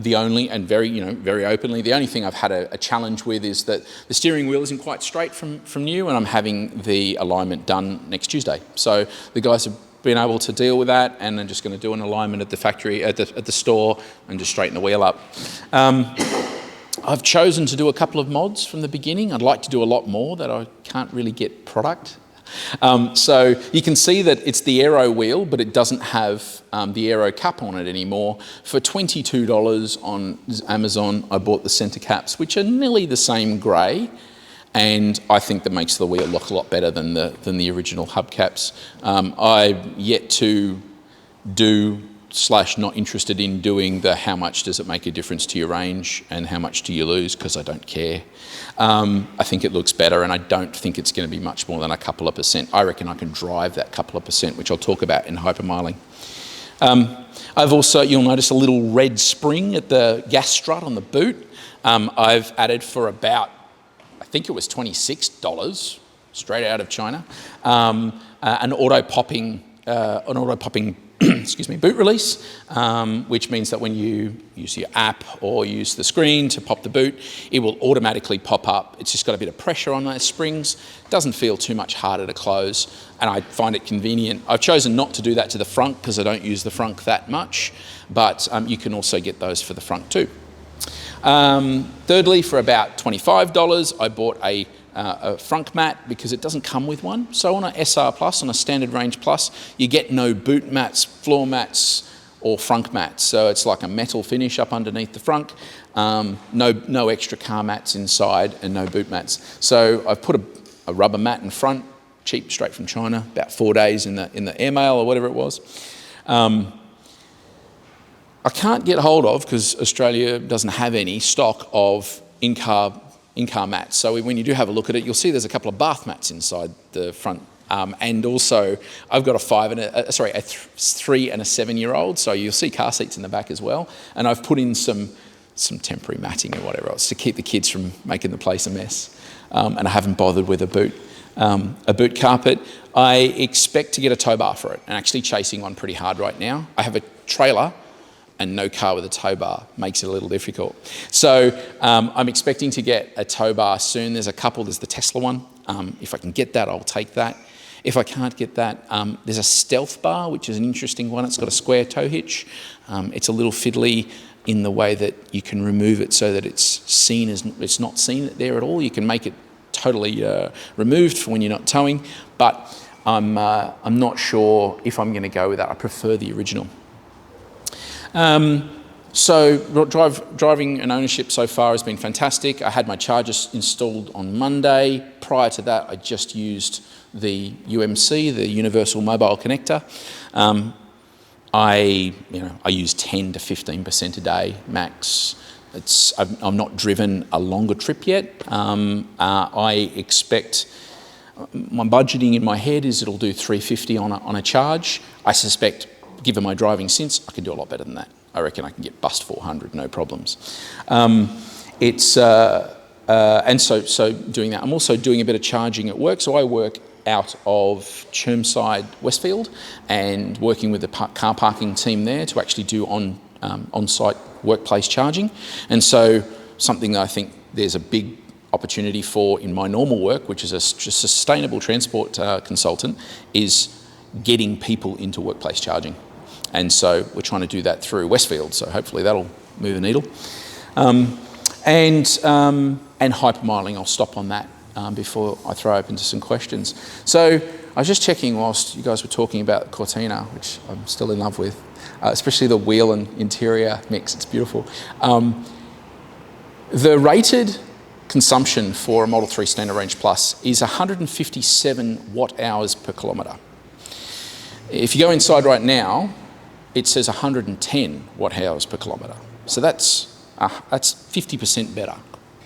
The only, and very openly, the only thing I've had a challenge with is that the steering wheel isn't quite straight from new, and I'm having the alignment done next Tuesday. So the guys have been able to deal with that, and I'm just going to do an alignment at the factory, at the store, and just straighten the wheel up. I've chosen to do a couple of mods from the beginning. I'd like to do a lot more that I can't really get product. So you can see that it's the aero wheel, but it doesn't have the aero cap on it anymore. For $22 on Amazon, I bought the centre caps, which are nearly the same grey, and I think that makes the wheel look a lot better than the original hubcaps. I'm yet to do / not interested in doing the how much does it make a difference to your range and how much do you lose, because I don't care. I think it looks better, and I don't think it's going to be much more than a couple of percent. I reckon I can drive that couple of percent, which I'll talk about in hypermiling. I've also, you'll notice a little red spring at the gas strut on the boot. I've added for about, I think it was $26, straight out of China, an auto-popping excuse me, boot release, which means that when you use your app or use the screen to pop the boot, it will automatically pop up. It's just got a bit of pressure on those springs. Doesn't feel too much harder to close, and I find it convenient. I've chosen not to do that to the front because I don't use the front that much, but you can also get those for the front too. Thirdly, for about $25, I bought a frunk mat because it doesn't come with one. So on a SR Plus, on a standard range Plus, you get no boot mats, floor mats, or frunk mats. So it's like a metal finish up underneath the frunk, no extra car mats inside, and no boot mats. So I've put a rubber mat in front, cheap, straight from China, about 4 days in the airmail or whatever it was. I can't get hold of, because Australia doesn't have any stock of in-car mats. So when you do have a look at it, you'll see there's a couple of bath mats inside the front. And also, I've got a 3 and a 7-year-old, so you'll see car seats in the back as well. And I've put in some temporary matting or whatever else to keep the kids from making the place a mess. And I haven't bothered with a boot carpet. I expect to get a tow bar for it, and actually chasing one pretty hard right now. I have a trailer, and no car with a tow bar makes it a little difficult. So I'm expecting to get a tow bar soon. There's a couple. There's the Tesla one. If I can get that, I'll take that. If I can't get that, there's a Stealth bar, which is an interesting one. It's got a square tow hitch. It's a little fiddly in the way that you can remove it so that it's not seen there at all. You can make it totally removed for when you're not towing, but I'm not sure if I'm going to go with that. I prefer the original. So driving and ownership so far has been fantastic. I had my chargers installed on Monday. Prior to that, I just used the UMC, the Universal Mobile Connector. I use 10 to 15% a day max. I'm not driven a longer trip yet. I expect, my budgeting in my head is it'll do 350 on a charge. I suspect, given my driving since, I can do a lot better than that. I reckon I can get bust 400, no problems. And so doing that. I'm also doing a bit of charging at work. So I work out of Chermside, Westfield, and working with the car parking team there to actually do on-site workplace charging. And so something that I think there's a big opportunity for in my normal work, which is a sustainable transport consultant, is getting people into workplace charging. And so we're trying to do that through Westfield, so hopefully that'll move a needle. And hypermiling, I'll stop on that before I throw open to some questions. So I was just checking whilst you guys were talking about Cortina, which I'm still in love with, especially the wheel and interior mix, it's beautiful. The rated consumption for a Model 3 Standard Range Plus is 157 watt hours per kilometre. If you go inside right now, it says 110 watt hours per kilometre. So that's 50% better,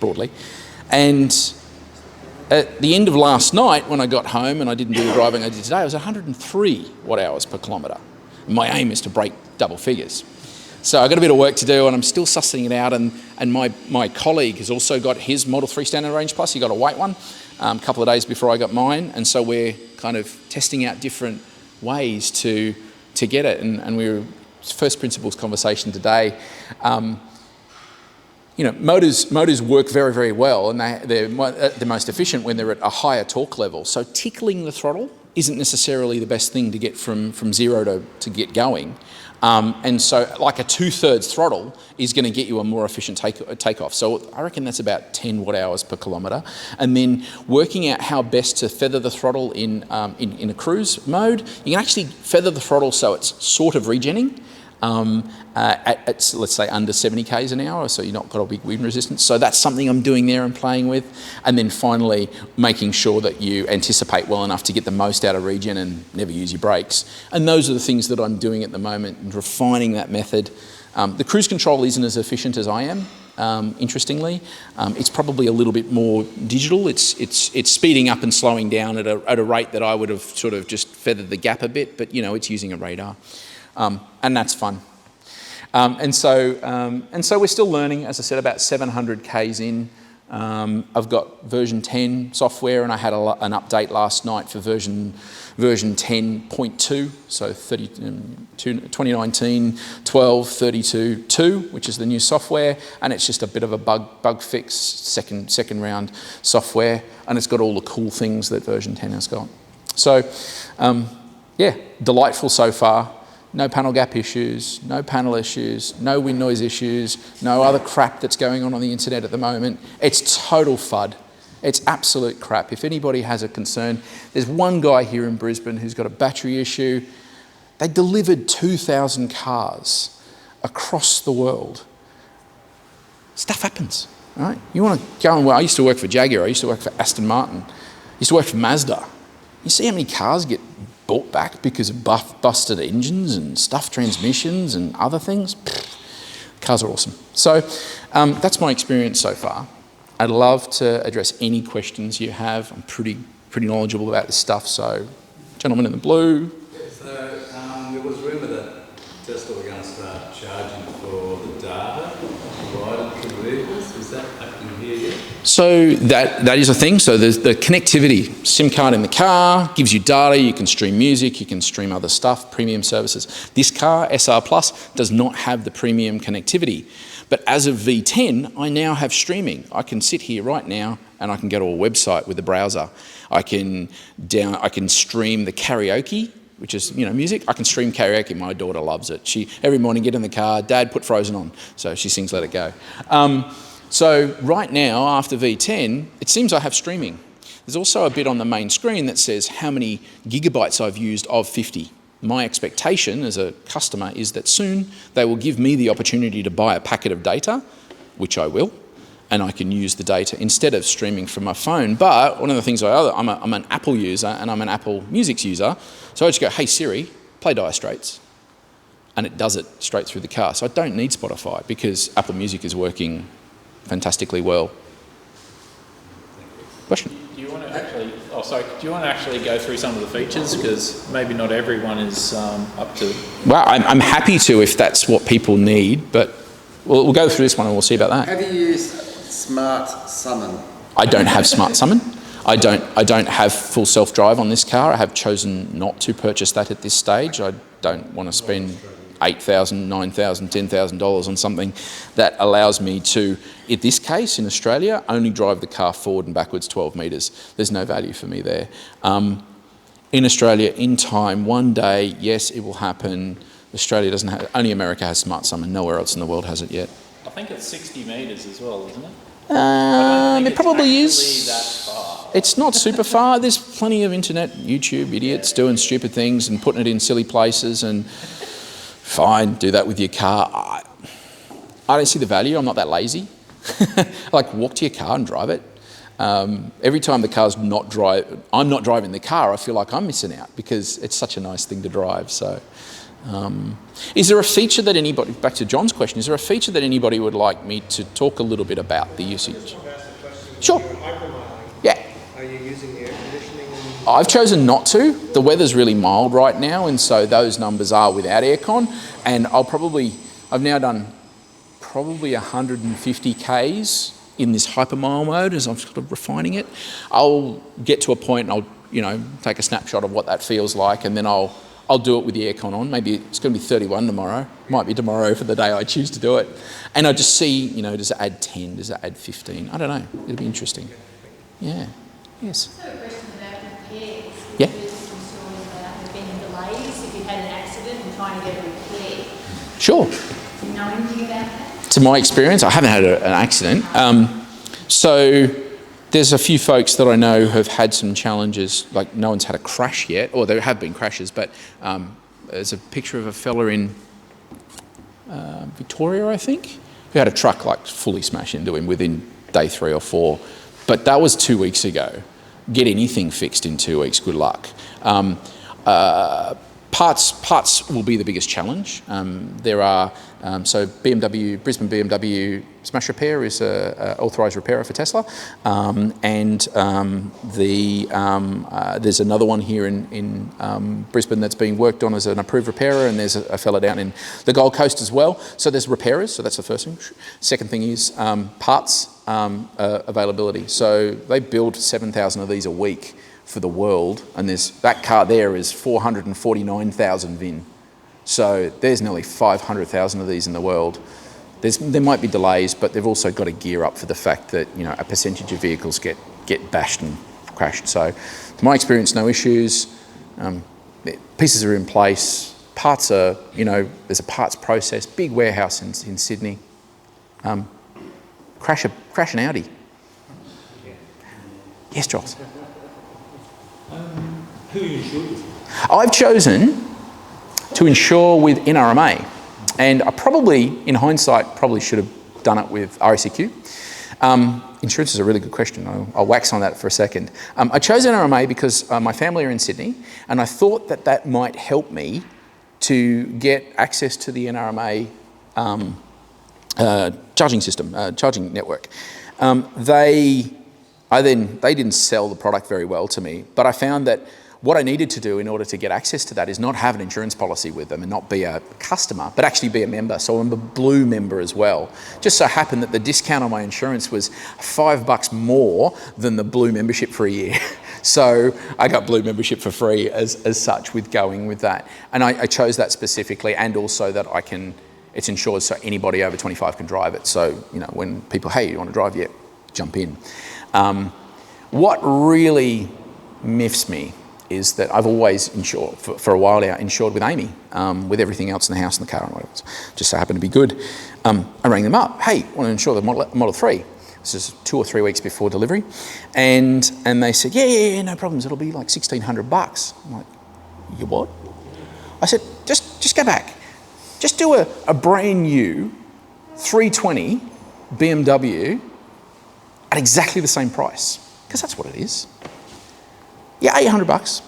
broadly. And at the end of last night, when I got home and I didn't do the driving I did today, I was 103 watt hours per kilometre. My aim is to break double figures. So I've got a bit of work to do and I'm still sussing it out. And my colleague has also got his Model 3 Standard Range Plus. He got a white one a couple of days before I got mine. And so we're kind of testing out different ways to get it. And we were first principles conversation today. You know, motors work very, very well, and they're the most efficient when they're at a higher torque level. So tickling the throttle isn't necessarily the best thing to get from zero to get going. And so like a 2/3 throttle is going to get you a more efficient takeoff. So I reckon that's about 10 watt hours per kilometre. And then working out how best to feather the throttle in a cruise mode, you can actually feather the throttle so it's sort of regenning. At let's say under 70 k's an hour, so you've not got a big wind resistance. So that's something I'm doing there and playing with. And then finally making sure that you anticipate well enough to get the most out of regen and never use your brakes. And those are the things that I'm doing at the moment and refining that method. The cruise control isn't as efficient as I am. Interestingly, it's probably a little bit more digital. It's speeding up and slowing down at a rate that I would have sort of just feathered the gap a bit, but you know, it's using a radar. And that's fun. And so we're still learning, as I said, about 700 Ks in. I've got version 10 software, and I had an update last night for version 10.2, so 2019 12 32.2, which is the new software, and it's just a bit of a bug fix, second round software, and it's got all the cool things that version 10 has got. So, yeah, delightful so far. No panel gap issues, no panel issues, no wind noise issues, no other crap that's going on the internet at the moment. It's total FUD. It's absolute crap. If anybody has a concern, there's one guy here in Brisbane who's got a battery issue. They delivered 2,000 cars across the world. Stuff happens, right? You want to go and, well, I used to work for Jaguar, I used to work for Aston Martin, I used to work for Mazda. You see how many cars get brought back because of busted engines and stuffed transmissions and other things? Cars are awesome. So that's my experience so far. I'd love to address any questions you have. I'm pretty knowledgeable about this stuff. So, gentleman in the blue. Yeah, so there was rumour that Tesla were going to start charging for the data provided to vehicles. Is that happening here yet? So that is a thing. So there's the connectivity, SIM card in the car, gives you data, you can stream music, you can stream other stuff, premium services. This car, SR Plus, does not have the premium connectivity. But as of V10, I now have streaming. I can sit here right now and I can go to a website with the browser. I can stream the karaoke, which is, you know, music. I can stream karaoke. My daughter loves it. She, every morning, get in the car, Dad, put Frozen on. So she sings Let It Go. So right now, after V10, it seems I have streaming. There's also a bit on the main screen that says how many gigabytes I've used of 50. My expectation as a customer is that soon they will give me the opportunity to buy a packet of data, which I will, and I can use the data instead of streaming from my phone. But one of the things I'm an Apple user and I'm an Apple Music user, so I just go, hey Siri, play Dire Straits. and it does it straight through the car. So I don't need Spotify because Apple Music is working fantastically well. Question? Do you want to actually? Oh, sorry. Do you want to actually go through some of the features, because maybe not everyone is up to? Well, I'm happy to if that's what people need, but we'll go through this one and we'll see about that. Have you used Smart Summon? I don't have Smart Summon. I don't have full self-drive on this car. I have chosen not to purchase that at this stage. I don't want to spend $8,000, $9,000, $10,000 on something that allows me to, in this case, in Australia, only drive the car forward and backwards 12 metres. There's no value for me there. In Australia, in time, one day, yes, it will happen. Australia doesn't have, only America has Smart Summon. Nowhere else in the world has it yet. I think it's 60 metres as well, isn't it? It probably is. That far. It's not super far. There's plenty of internet, YouTube idiots doing stupid things and putting it in silly places, and fine, do that with your car. I don't see the value. I'm not that lazy. Like, walk to your car and drive it. Every time the car's I'm not driving the car, I feel like I'm missing out because it's such a nice thing to drive. So, is there a feature that anybody, back to John's question, is there a feature that anybody would like me to talk a little bit about the usage? Sure. Yeah. Are you using air conditioning? I've chosen not to. The weather's really mild right now, and so those numbers are without aircon. And I've now done probably 150 Ks in this hypermile mode as I'm sort of refining it. I'll get to a point and I'll, take a snapshot of what that feels like, and then I'll do it with the aircon on. Maybe it's going to be 31 tomorrow. Might be tomorrow for the day I choose to do it. And I just see, does it add 10? Does it add 15? I don't know. It'll be interesting. Yeah. Yes. I have a question about repairs. Yeah. There have been delays if you've had an accident and trying to get a repair. Sure. Do you know anything about that? To my experience, I haven't had an accident. So there's a few folks that I know have had some challenges, like no one's had a crash yet, or there have been crashes, but there's a picture of a fella in Victoria, I think, who had a truck like fully smash into him within day 3 or 4. But that was 2 weeks ago. Get anything fixed in 2 weeks, good luck. Parts will be the biggest challenge. There are, so Brisbane BMW Smash Repair is an authorised repairer for Tesla, and there's another one here in Brisbane that's being worked on as an approved repairer, and there's a fella down in the Gold Coast as well. So there's repairers, so that's the first thing. Second thing is parts availability. So they build 7,000 of these a week for the world, and that car there is 449,000 VIN. So there's nearly 500,000 of these in the world. There might be delays, but they've also got to gear up for the fact that a percentage of vehicles get bashed and crashed. So, to my experience, no issues. Pieces are in place. Parts are, there's a parts process. Big warehouse in Sydney. Crash an Audi. Yes, Charles. Who are you insured with? I've chosen to insure with NRMA, and I probably, in hindsight, should have done it with RACQ. Insurance is a really good question. I'll wax on that for a second. I chose NRMA because my family are in Sydney, and I thought that might help me to get access to the NRMA charging system, charging network. They didn't sell the product very well to me, but I found that what I needed to do in order to get access to that is not have an insurance policy with them and not be a customer, but actually be a member. So I'm a blue member as well. Just so happened that the discount on my insurance was $5 more than the blue membership for a year. So I got blue membership for free as such with going with that. And I chose that specifically, and also that it's insured so anybody over 25 can drive it. So, when people, hey, you want to drive? Yeah, jump in. What really miffs me is that I've always insured, for a while now, insured with AEMI, with everything else in the house and the car and whatever. Just so happened to be good. I rang them up. Hey, want to insure the Model 3? This is 2 or 3 weeks before delivery. And they said, yeah, no problems. It'll be like $1,600. I'm like, you what? I said, just go back. Just do a brand new 320 BMW at exactly the same price. Because that's what it is. Yeah, $800.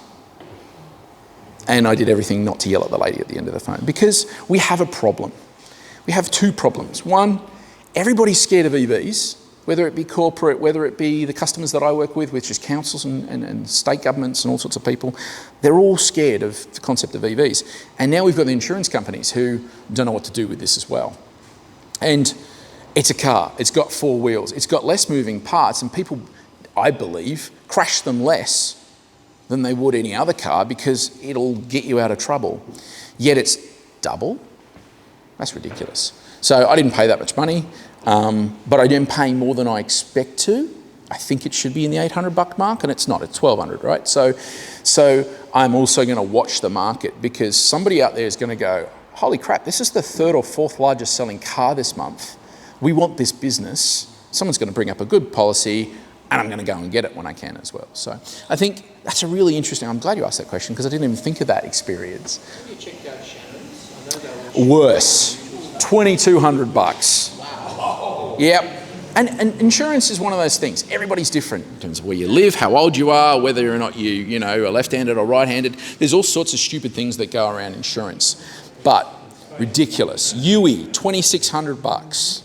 And I did everything not to yell at the lady at the end of the phone, because we have a problem. We have two problems. One, everybody's scared of EVs, whether it be corporate, whether it be the customers that I work with, which is councils and state governments and all sorts of people. They're all scared of the concept of EVs. And now we've got the insurance companies who don't know what to do with this as well. And it's a car, it's got 4 wheels, it's got less moving parts, and people, I believe, crash them less than they would any other car because it'll get you out of trouble. Yet it's double. That's ridiculous. So I didn't pay that much money, but I am paying more than I expect to. I think it should be in the $800 mark, and it's not, it's $1,200, right? So I'm also going to watch the market, because somebody out there is going to go, holy crap, this is the 3rd or 4th largest selling car this month. We want this business. Someone's going to bring up a good policy, and I'm going to go and get it when I can as well. So I think that's a really interesting, I'm glad you asked that question, because I didn't even think of that experience. Have you checked out Shannon's? I know they were Worse, $2,200. Wow. Yep. And insurance is one of those things. Everybody's different in terms of where you live, how old you are, whether or not you are left-handed or right-handed. There's all sorts of stupid things that go around insurance. But ridiculous. UE, $2,600.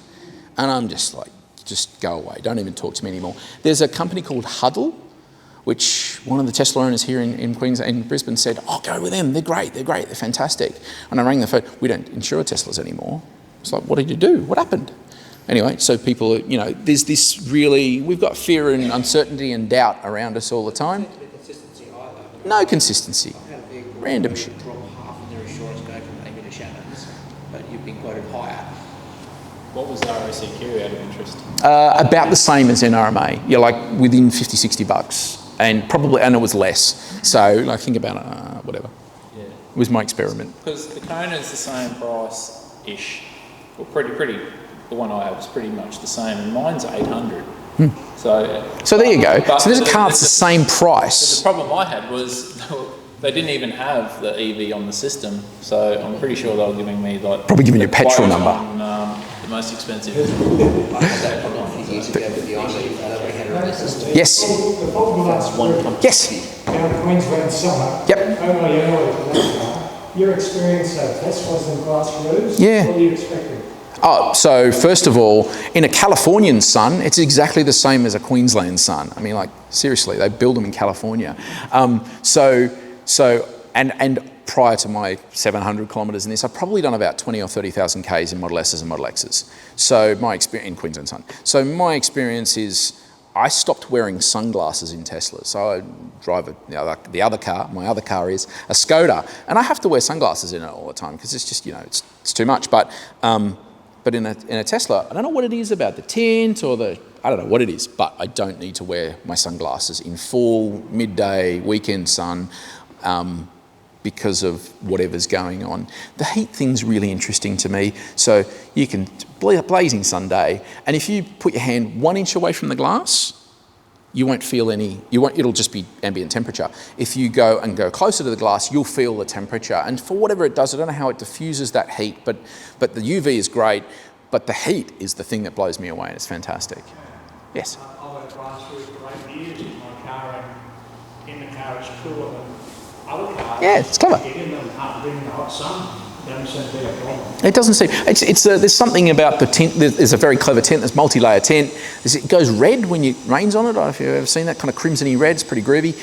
And I'm just like, just go away. Don't even talk to me anymore. There's a company called Huddle, which one of the Tesla owners here in Queensland, in Brisbane, said, oh, go with them. They're great. They're fantastic. And I rang the phone. We don't insure Teslas anymore. It's like, what did you do? What happened? Anyway, so people, there's this really, we've got fear and uncertainty and doubt around us all the time. No consistency. Random shit. Drop half of their insurance go from AEVA to Shannon's, but you've been quoted higher. What was the RACQ out of interest? About the same as NRMA. You're like within $50-60, and it was less. So I think about whatever. Yeah. It was my experiment. Because the Kona's the same price-ish. Well, pretty. The one I have is pretty much the same, and mine's 800. So there you go. So there's a car that's the same price. The problem I had was they didn't even have the EV on the system, so I'm pretty sure they were giving me like probably giving you a petrol number. On, the most expensive. Yes. The problem that's one company. Yes. Down Queensland summer. Yep. Your experience of Teslas and Class Roos. Yeah. What are you expecting? Oh, so first of all, in a Californian sun, it's exactly the same as a Queensland sun. I mean, like, seriously, they build them in California. And prior to my 700 kilometres in this, I've probably done about 20 or 30,000 Ks in Model S's and Model X's. So my experience in Queensland sun. So my experience is, I stopped wearing sunglasses in Teslas. So I drive the other car. My other car is a Skoda, and I have to wear sunglasses in it all the time because it's just it's too much. But in a Tesla, I don't know what it is about the tint or I don't know what it is, but I don't need to wear my sunglasses in full midday weekend sun because of whatever's going on. The heat thing's really interesting to me. So you can blazing sun day, and if you put your hand 1 inch away from the glass, you won't feel it'll just be ambient temperature. If you go closer to the glass, you'll feel the temperature. And for whatever it does, I don't know how it diffuses that heat, but the UV is great, but the heat is the thing that blows me away, and it's fantastic. Yes? I've had Class Roos for 8 years in my car, and in the car it's cooler than other cars. Yeah, it's clever. Get in them, can't bring the hot sun. Doesn't seem to be a problem. It doesn't seem, there's something about the tint, there's a very clever tint, there's multi-layer tint. It goes red when it rains on it. I don't know if you've ever seen that, kind of crimsony red, it's pretty groovy.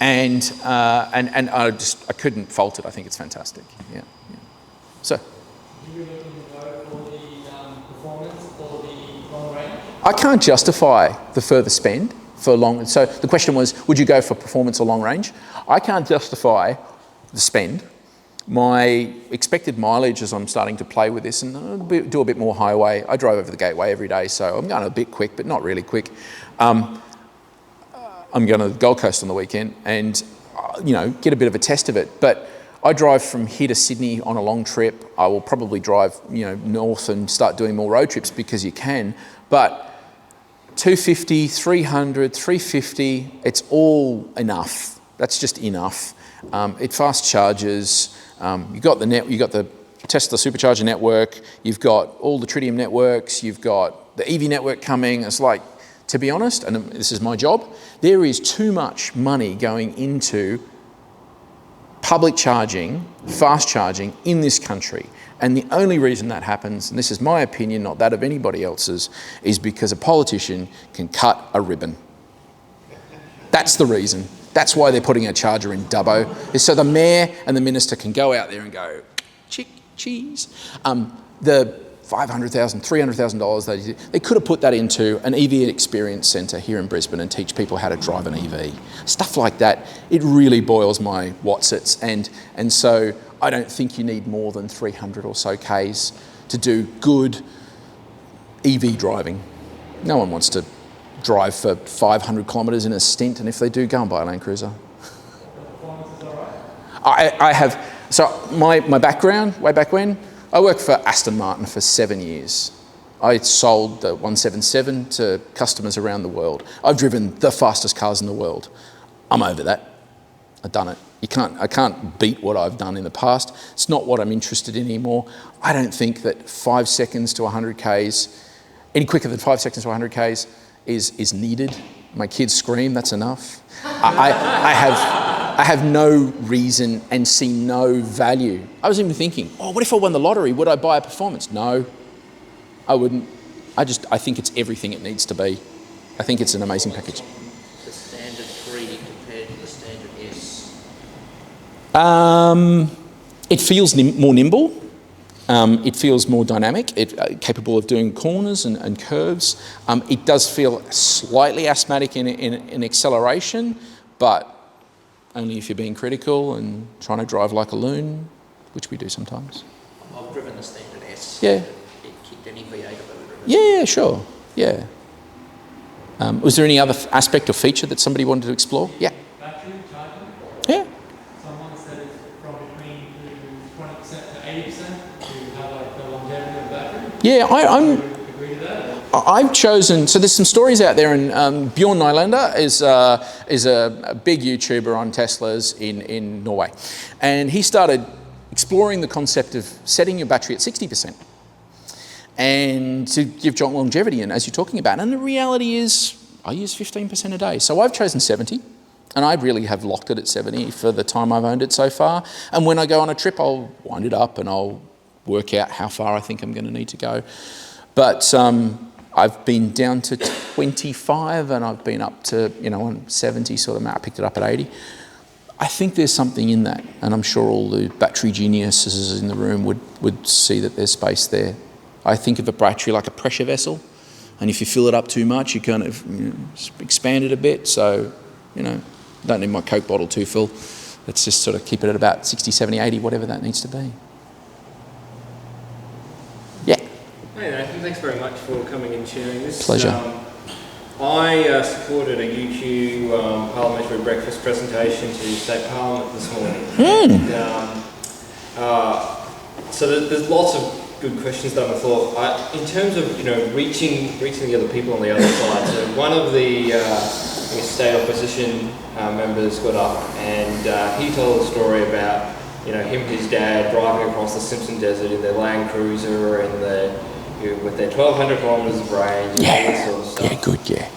And I couldn't fault it, I think it's fantastic, yeah. So. Do you looking to go for the performance or the long range? I can't justify the further spend for long, so the question was, would you go for performance or long range? I can't justify the spend. My expected mileage as I'm starting to play with this and do a bit more highway. I drive over the gateway every day, so I'm going a bit quick, but not really quick. I'm going to the Gold Coast on the weekend and, get a bit of a test of it. But I drive from here to Sydney on a long trip. I will probably drive, north and start doing more road trips because you can. But 250, 300, 350, it's all enough. That's just enough. It fast charges. You've got the Tesla supercharger network. You've got all the Tritium networks. You've got the EV network coming. It's like, to be honest, and this is my job, there is too much money going into public charging, fast charging in this country. And the only reason that happens, and this is my opinion, not that of anybody else's, is because a politician can cut a ribbon. That's the reason. That's why they're putting a charger in Dubbo, is so the mayor and the minister can go out there and go, cheese. The $500,000, $300,000, they could have put that into an EV experience centre here in Brisbane and teach people how to drive an EV. Stuff like that, it really boils my Watsits. And so I don't think you need more than 300 or so Ks to do good EV driving. No one wants to drive for 500 kilometres in a stint, and if they do, go and buy a Land Cruiser. I have, so my background, way back when, I worked for Aston Martin for 7 years. I sold the 177 to customers around the world. I've driven the fastest cars in the world. I'm over that. I've done it. I can't beat what I've done in the past. It's not what I'm interested in anymore. I don't think that 5 seconds to 100 Ks, any quicker than 5 seconds to 100 Ks is needed. My kids scream, that's enough. I have no reason and see no value. I was even thinking, oh, what if I won the lottery? Would I buy a performance? No, I wouldn't. I think it's everything it needs to be. I think it's an amazing package. The standard 3 compared to the standard S? It feels more nimble. It feels more dynamic, capable of doing corners and curves. It does feel slightly asthmatic in acceleration, but only if you're being critical and trying to drive like a loon, which we do sometimes. I've driven the standard S. Yeah. It kicked any V8 I've ever driven. Yeah, sure. Yeah. Was there any other aspect or feature that somebody wanted to explore? Yeah. Battery charging? Yeah. Someone said it's from between 20% to 80% to have like the longevity of the battery. Yeah, Agree to that? I've chosen, so there's some stories out there, and Bjorn Nylander is a big YouTuber on Teslas in Norway. And he started exploring the concept of setting your battery at 60% and to give John longevity, and as you're talking about. And the reality is, I use 15% a day. So I've chosen 70, and I really have locked it at 70 for the time I've owned it so far. And when I go on a trip, I'll wind it up and I'll work out how far I think I'm going to need to go. But I've been down to 25 and I've been up to, on 70 sort of, I picked it up at 80. I think there's something in that, and I'm sure all the battery geniuses in the room would see that there's space there. I think of a battery like a pressure vessel, and if you fill it up too much, you kind of expand it a bit. So, don't need my Coke bottle too full. Let's just sort of keep it at about 60, 70, 80, whatever that needs to be. Yeah. Hey Nathan, thanks very much for coming and sharing this. Pleasure. I supported a UQ parliamentary breakfast presentation to State Parliament this morning. And, so there's lots of good questions that I thought. In terms of reaching the other people on the other side. So one of the state opposition members got up and he told a story about him and his dad driving across the Simpson Desert in their Land Cruiser and with their 1,200 kilometres of range and all this sort of stuff. Yeah, good, yeah.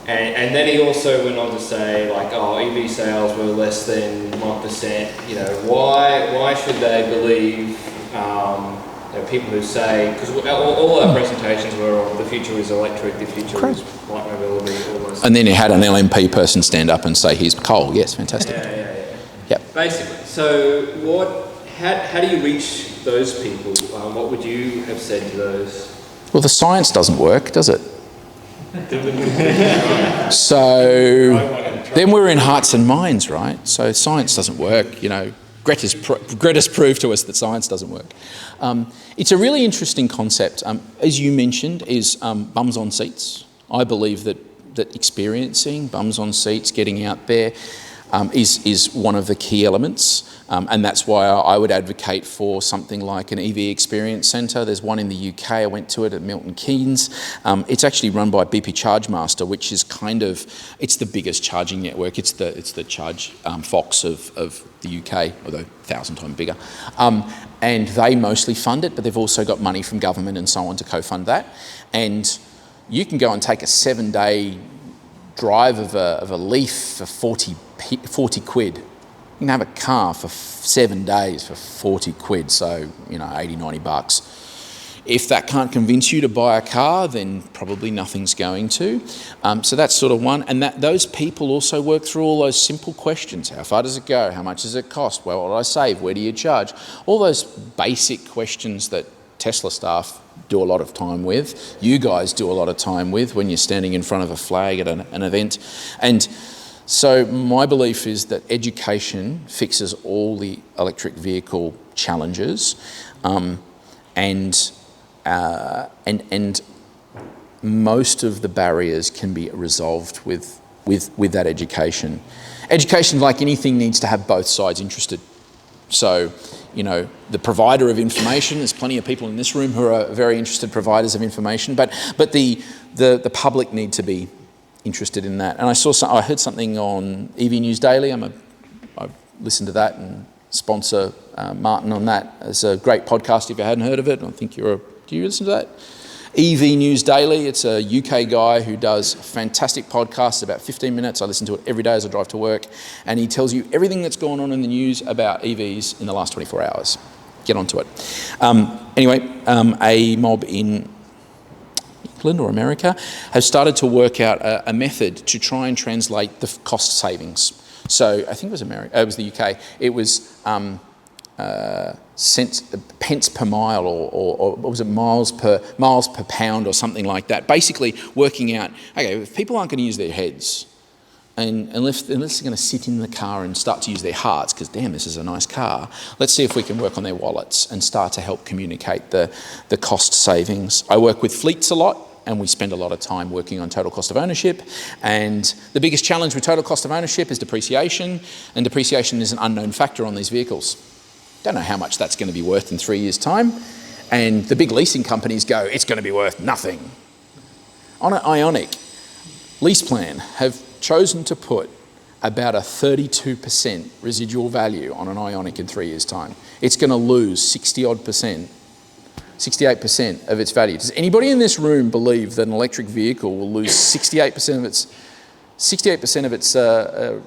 And then he also went on to say, EV sales were less than 1%. Why should they believe people who say, because all our presentations were on the future is electric, the future is light mobility, all those. And then you had an LNP person stand up and say, here's coal. Yes, fantastic. Yeah. Yep. Basically. So how do you reach those people? What would you have said to those? Well, the science doesn't work, does it? So then we're in hearts and minds, right? So science doesn't work. Greta's proved to us that science doesn't work. It's a really interesting concept. As you mentioned, is bums on seats. I believe that experiencing bums on seats, getting out there, is one of the key elements. And that's why I would advocate for something like an EV Experience Centre. There's one in the UK. I went to it at Milton Keynes. It's actually run by BP ChargeMaster, which is it's the biggest charging network. It's the Charge Fox of the UK, although 1,000 times bigger. And they mostly fund it, but they've also got money from government and so on to co-fund that. And you can go and take a 7-day drive of a Leaf for 40 quid. You can have a car for 7 days for 40 quid, so, 80, 90 bucks. If that can't convince you to buy a car, then probably nothing's going to. So that's sort of one. And those people also work through all those simple questions. How far does it go? How much does it cost? Well, what do I save? Where do you charge? All those basic questions that Tesla staff do a lot of time with. You guys do a lot of time with when you're standing in front of a flag at an event. And so my belief is that education fixes all the electric vehicle challenges. And most of the barriers can be resolved with that education. Education, like anything, needs to have both sides interested. So, the provider of information, there's plenty of people in this room who are very interested providers of information, but the public need to be interested in that. And I heard something on EV News Daily. I listened to that and sponsor Martin on that. It's a great podcast if you hadn't heard of it. I think do you listen to that? EV News Daily. It's a UK guy who does fantastic podcasts, about 15 minutes. I listen to it every day as I drive to work. And he tells you everything that's gone on in the news about EVs in the last 24 hours. Get onto it. Anyway, a mob in England or America has started to work out a method to try and translate the cost savings. So I think it was America. It was the UK. It was pence per mile, or what was it, miles per pound, or something like that. Basically, working out, okay, if people aren't going to use their heads, and unless they're going to sit in the car and start to use their hearts, because damn, this is a nice car. Let's see if we can work on their wallets and start to help communicate the cost savings. I work with fleets a lot, and we spend a lot of time working on total cost of ownership. And the biggest challenge with total cost of ownership is depreciation, and depreciation is an unknown factor on these vehicles. Don't know how much that's going to be worth in 3 years' time. And the big leasing companies go, it's going to be worth nothing. On an Ioniq, lease plan have chosen to put about a 32% residual value on an Ioniq in 3 years' time. It's going to lose 68% of its value. Does anybody in this room believe that an electric vehicle will lose 68% of its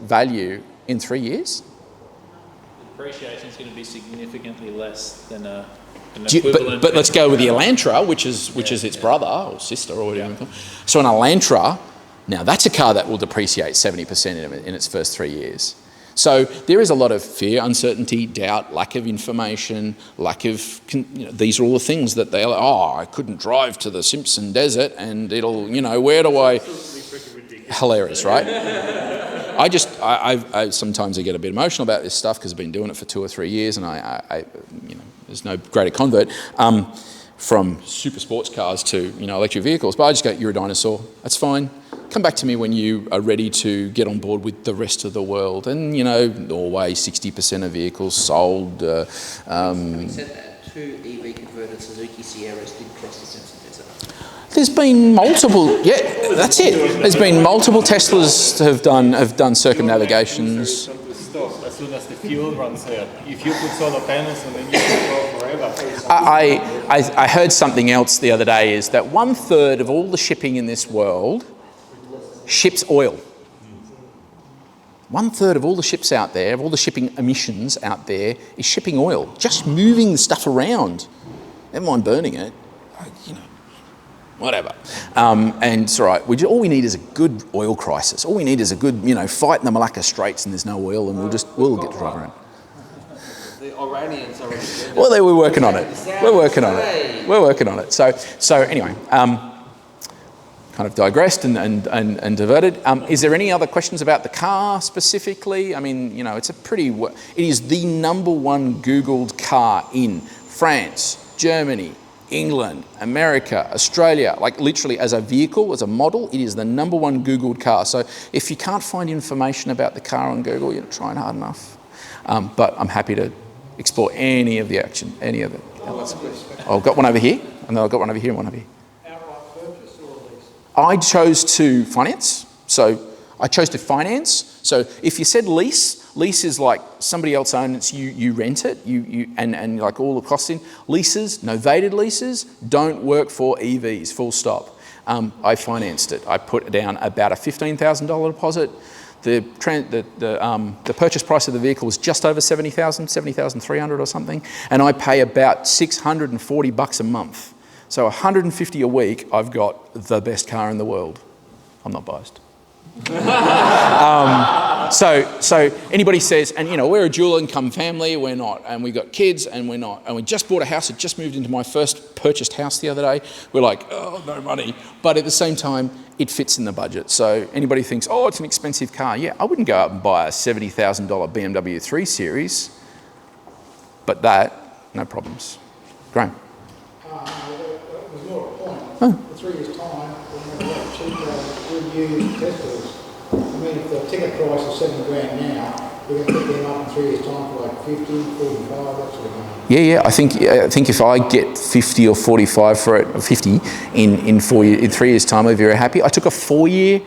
value in 3 years? Depreciation is going to be significantly less than an equivalent. But let's go with the Elantra, which is its brother or sister or whatever you call it. So an Elantra, now that's a car that will depreciate 70% in its first 3 years. So there is a lot of fear, uncertainty, doubt, lack of information, these are all the things that I couldn't drive to the Simpson Desert and it'll, where do I... Hilarious, right? I sometimes I get a bit emotional about this stuff because I've been doing it for 2 or 3 years, and I there's no greater convert from super sports cars to electric vehicles. But I just go, you're a dinosaur. That's fine. Come back to me when you are ready to get on board with the rest of the world. And Norway, 60% of vehicles sold. Having said that, 2 EV converted Suzuki Sierras did cross the Simpson Desert. There's been multiple, that's it. There's been multiple Teslas have done circumnavigations. As soon as the fuel runs out, if you put solar panels and then you can go forever. I heard something else the other day, is that 1/3 of all the shipping in this world ships oil. 1/3 of all the ships out there, of all the shipping emissions out there, is shipping oil. Just moving the stuff around. Never mind burning it. Whatever. And it's all right. All we need is a good oil crisis. All we need is a good, fight in the Malacca Straits and there's no oil and we'll get to drive around. The Iranians already did it. Well, we're working on it. We're working on it. We're working on it. So anyway, kind of digressed and diverted. Is there any other questions about the car specifically? I mean, it is the #1 Googled car in France, Germany, England, America, Australia, literally as a vehicle, as a model, it is the #1 Googled car. So if you can't find information about the car on Google, you're not trying hard enough. But I'm happy to explore any of the action, any of it. I've got one over here, and then I've got one over here and one over here. Outright purchase or lease? I chose to finance. So So if you said lease is like somebody else owns it, you rent it, and like all the costs in. Leases, novated leases, don't work for EVs, full stop. I financed it. I put down about a $15,000 deposit. the purchase price of the vehicle was just over 70,000, 70,300 or something, and I pay about $640 a month. So 150 a week, I've got the best car in the world. I'm not biased. So anybody says, and we're a dual income family, we're not, and we got kids, and we're not, and we just bought a house. I just moved into my first purchased house the other day. We're like, oh, no money, but at the same time, it fits in the budget. So anybody thinks, oh, it's an expensive car. Yeah, I wouldn't go out and buy a $70,000 BMW 3 Series, but that, no problems. Graham. That was more a point. In 3 years' time, we're going to have cheaper, good used Teslas. I mean, if the ticket price is $7,000 now, we're going to pick them up in 3 years' time for like 50, 45, that sort of money. Yeah. I think if I get 50 or 45 for it, or 50 in 3 years' time, I'll be very happy. I took a 4-year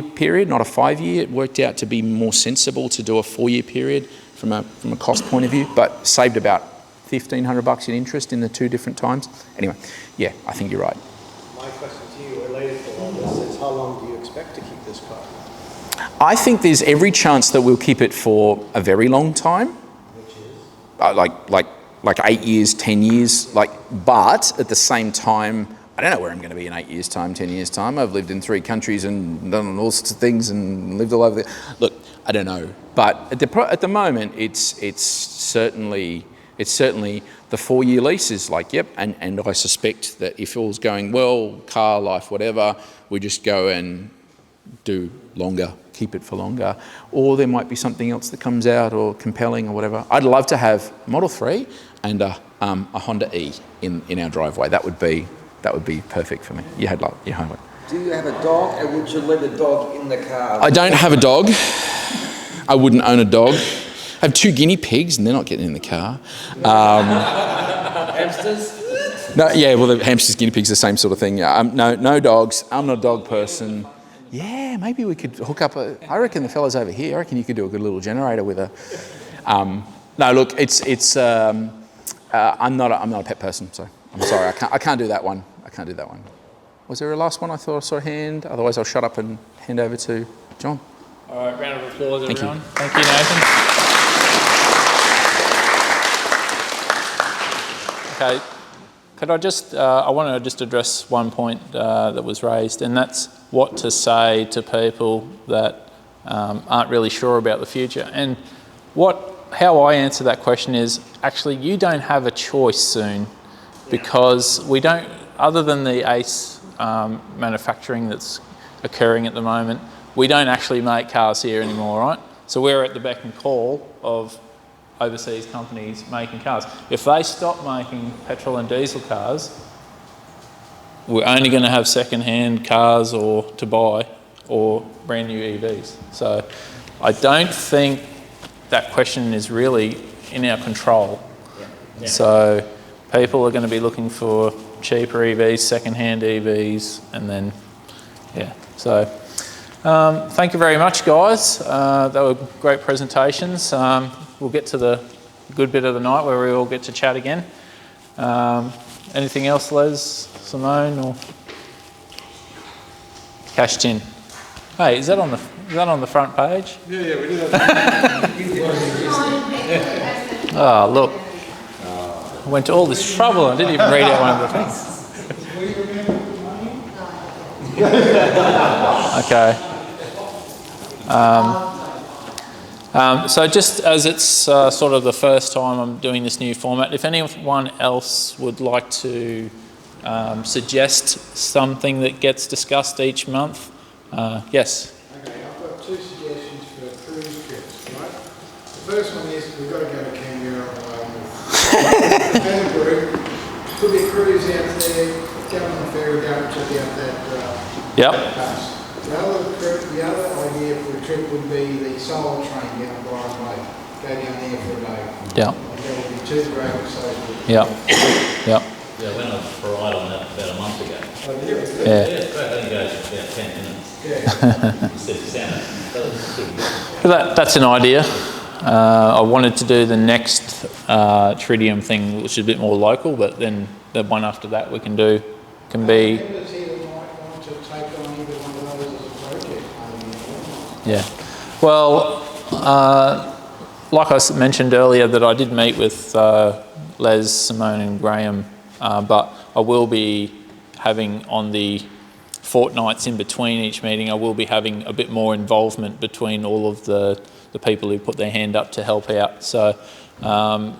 period, not a 5-year. It worked out to be more sensible to do a 4-year period from a cost point of view, but saved about $1,500 in interest in the 2 different times. Anyway, yeah, I think you're right. My question to you, related to all this, is how long do you expect to keep this car? I think there's every chance that we'll keep it for a very long time. Which is? Like 8 years, 10 years. But at the same time, I don't know where I'm going to be in 8 years' time, 10 years' time. I've lived in 3 countries and done all sorts of things and lived all over there. Look, I don't know. But at the moment, it's certainly the 4-year lease is like, yep. And I suspect that if all's going well, car life, whatever, we just go and do longer, keep it for longer. Or there might be something else that comes out or compelling or whatever. I'd love to have Model 3 and a Honda E in our driveway. That would be perfect for me. You had one. Do you have a dog, or would you let a dog in the car? I don't have a dog. I wouldn't own a dog. I have 2 guinea pigs and they're not getting in the car. Hamsters? No, yeah, well, the hamsters, guinea pigs, the same sort of thing. No dogs. I'm not a dog person. Yeah, maybe we could hook up I reckon the fellas over here, I reckon you could do a good little generator with a... no, look, I'm not a pet person, so I'm sorry. I can't do that one. Was there a last one? I thought I saw a hand. Otherwise, I'll shut up and hand over to John. All right, round of applause, Thank everyone. you. Thank you, Nathan. Okay, could I just, I want to just address one point that was raised, and that's what to say to people that aren't really sure about the future. And how I answer that question is, actually, you don't have a choice soon, because we don't, other than the ACE manufacturing that's occurring at the moment, we don't actually make cars here anymore, right? So we're at the beck and call of overseas companies making cars. If they stop making petrol and diesel cars, we're only going to have second-hand cars or to buy or brand new EVs. So I don't think that question is really in our control. Yeah. So people are going to be looking for cheaper EVs, second-hand EVs, and then, yeah. So thank you very much, guys. They were great presentations. We'll get to the good bit of the night where we all get to chat again. Anything else, Les, Simone, or Cash Tin? Hey, is that on the front page? Yeah, we did that. Oh, look. I went to all this trouble and I didn't even read out one of the things. Okay. So just as it's sort of the first time I'm doing this new format, if anyone else would like to suggest something that gets discussed each month, yes. Okay, I've got 2 suggestions for cruise trips, right? The first one is we've got to go to Canberra as a group. Could be a cruise out there, go on the ferry, go and check out that pass. The other idea for a trip would be the solo train down Byron Bay. Go down there for a day. Yeah. That would be 2 great exciting. Yeah. Yeah. Yeah, I went on a ride on that about a month ago. Oh, did you? Yeah, it's great. It only goes about 10 minutes. Yeah. Instead of sound. That's an idea. I wanted to do the next Tritium thing, which is a bit more local, but then the one after that we can do can be... Yeah. Well, like I mentioned earlier, that I did meet with Les, Simone and Graham, but I will be having on the fortnights in between each meeting, I will be having a bit more involvement between all of the people who put their hand up to help out. So I'm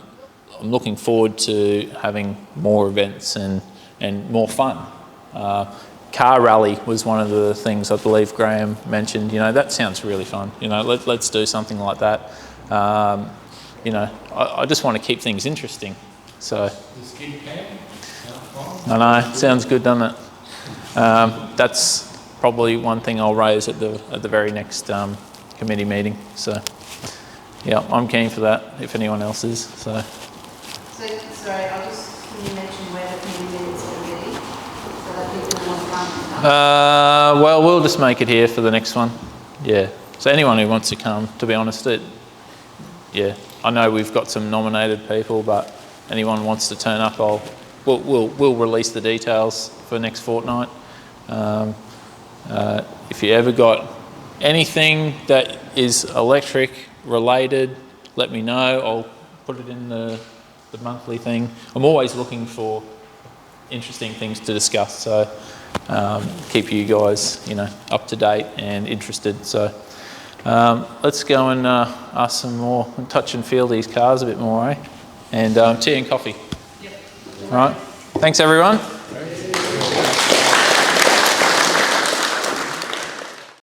looking forward to having more events and more fun. Car rally was one of the things I believe Graham mentioned. You know, that sounds really fun. You know, let's do something like that. You know, I just want to keep things interesting. So. I know, sounds good, doesn't it? That's probably one thing I'll raise at the very next committee meeting. So, yeah, I'm keen for that. If anyone else is, so. Sorry, can you mention where the committee meetings are going to be, so that people want to come? Well, we'll just make it here for the next one. Yeah. So anyone who wants to come, to be honest, yeah. I know we've got some nominated people, but anyone who wants to turn up, we'll release the details for next fortnight. If you ever got anything that is electric related, let me know. I'll put it in the monthly thing. I'm always looking for interesting things to discuss, so keep you guys, you know, up to date and interested. So let's go and ask some more, and touch and feel these cars a bit more, eh? And tea and coffee. Yep. All right. Thanks, everyone.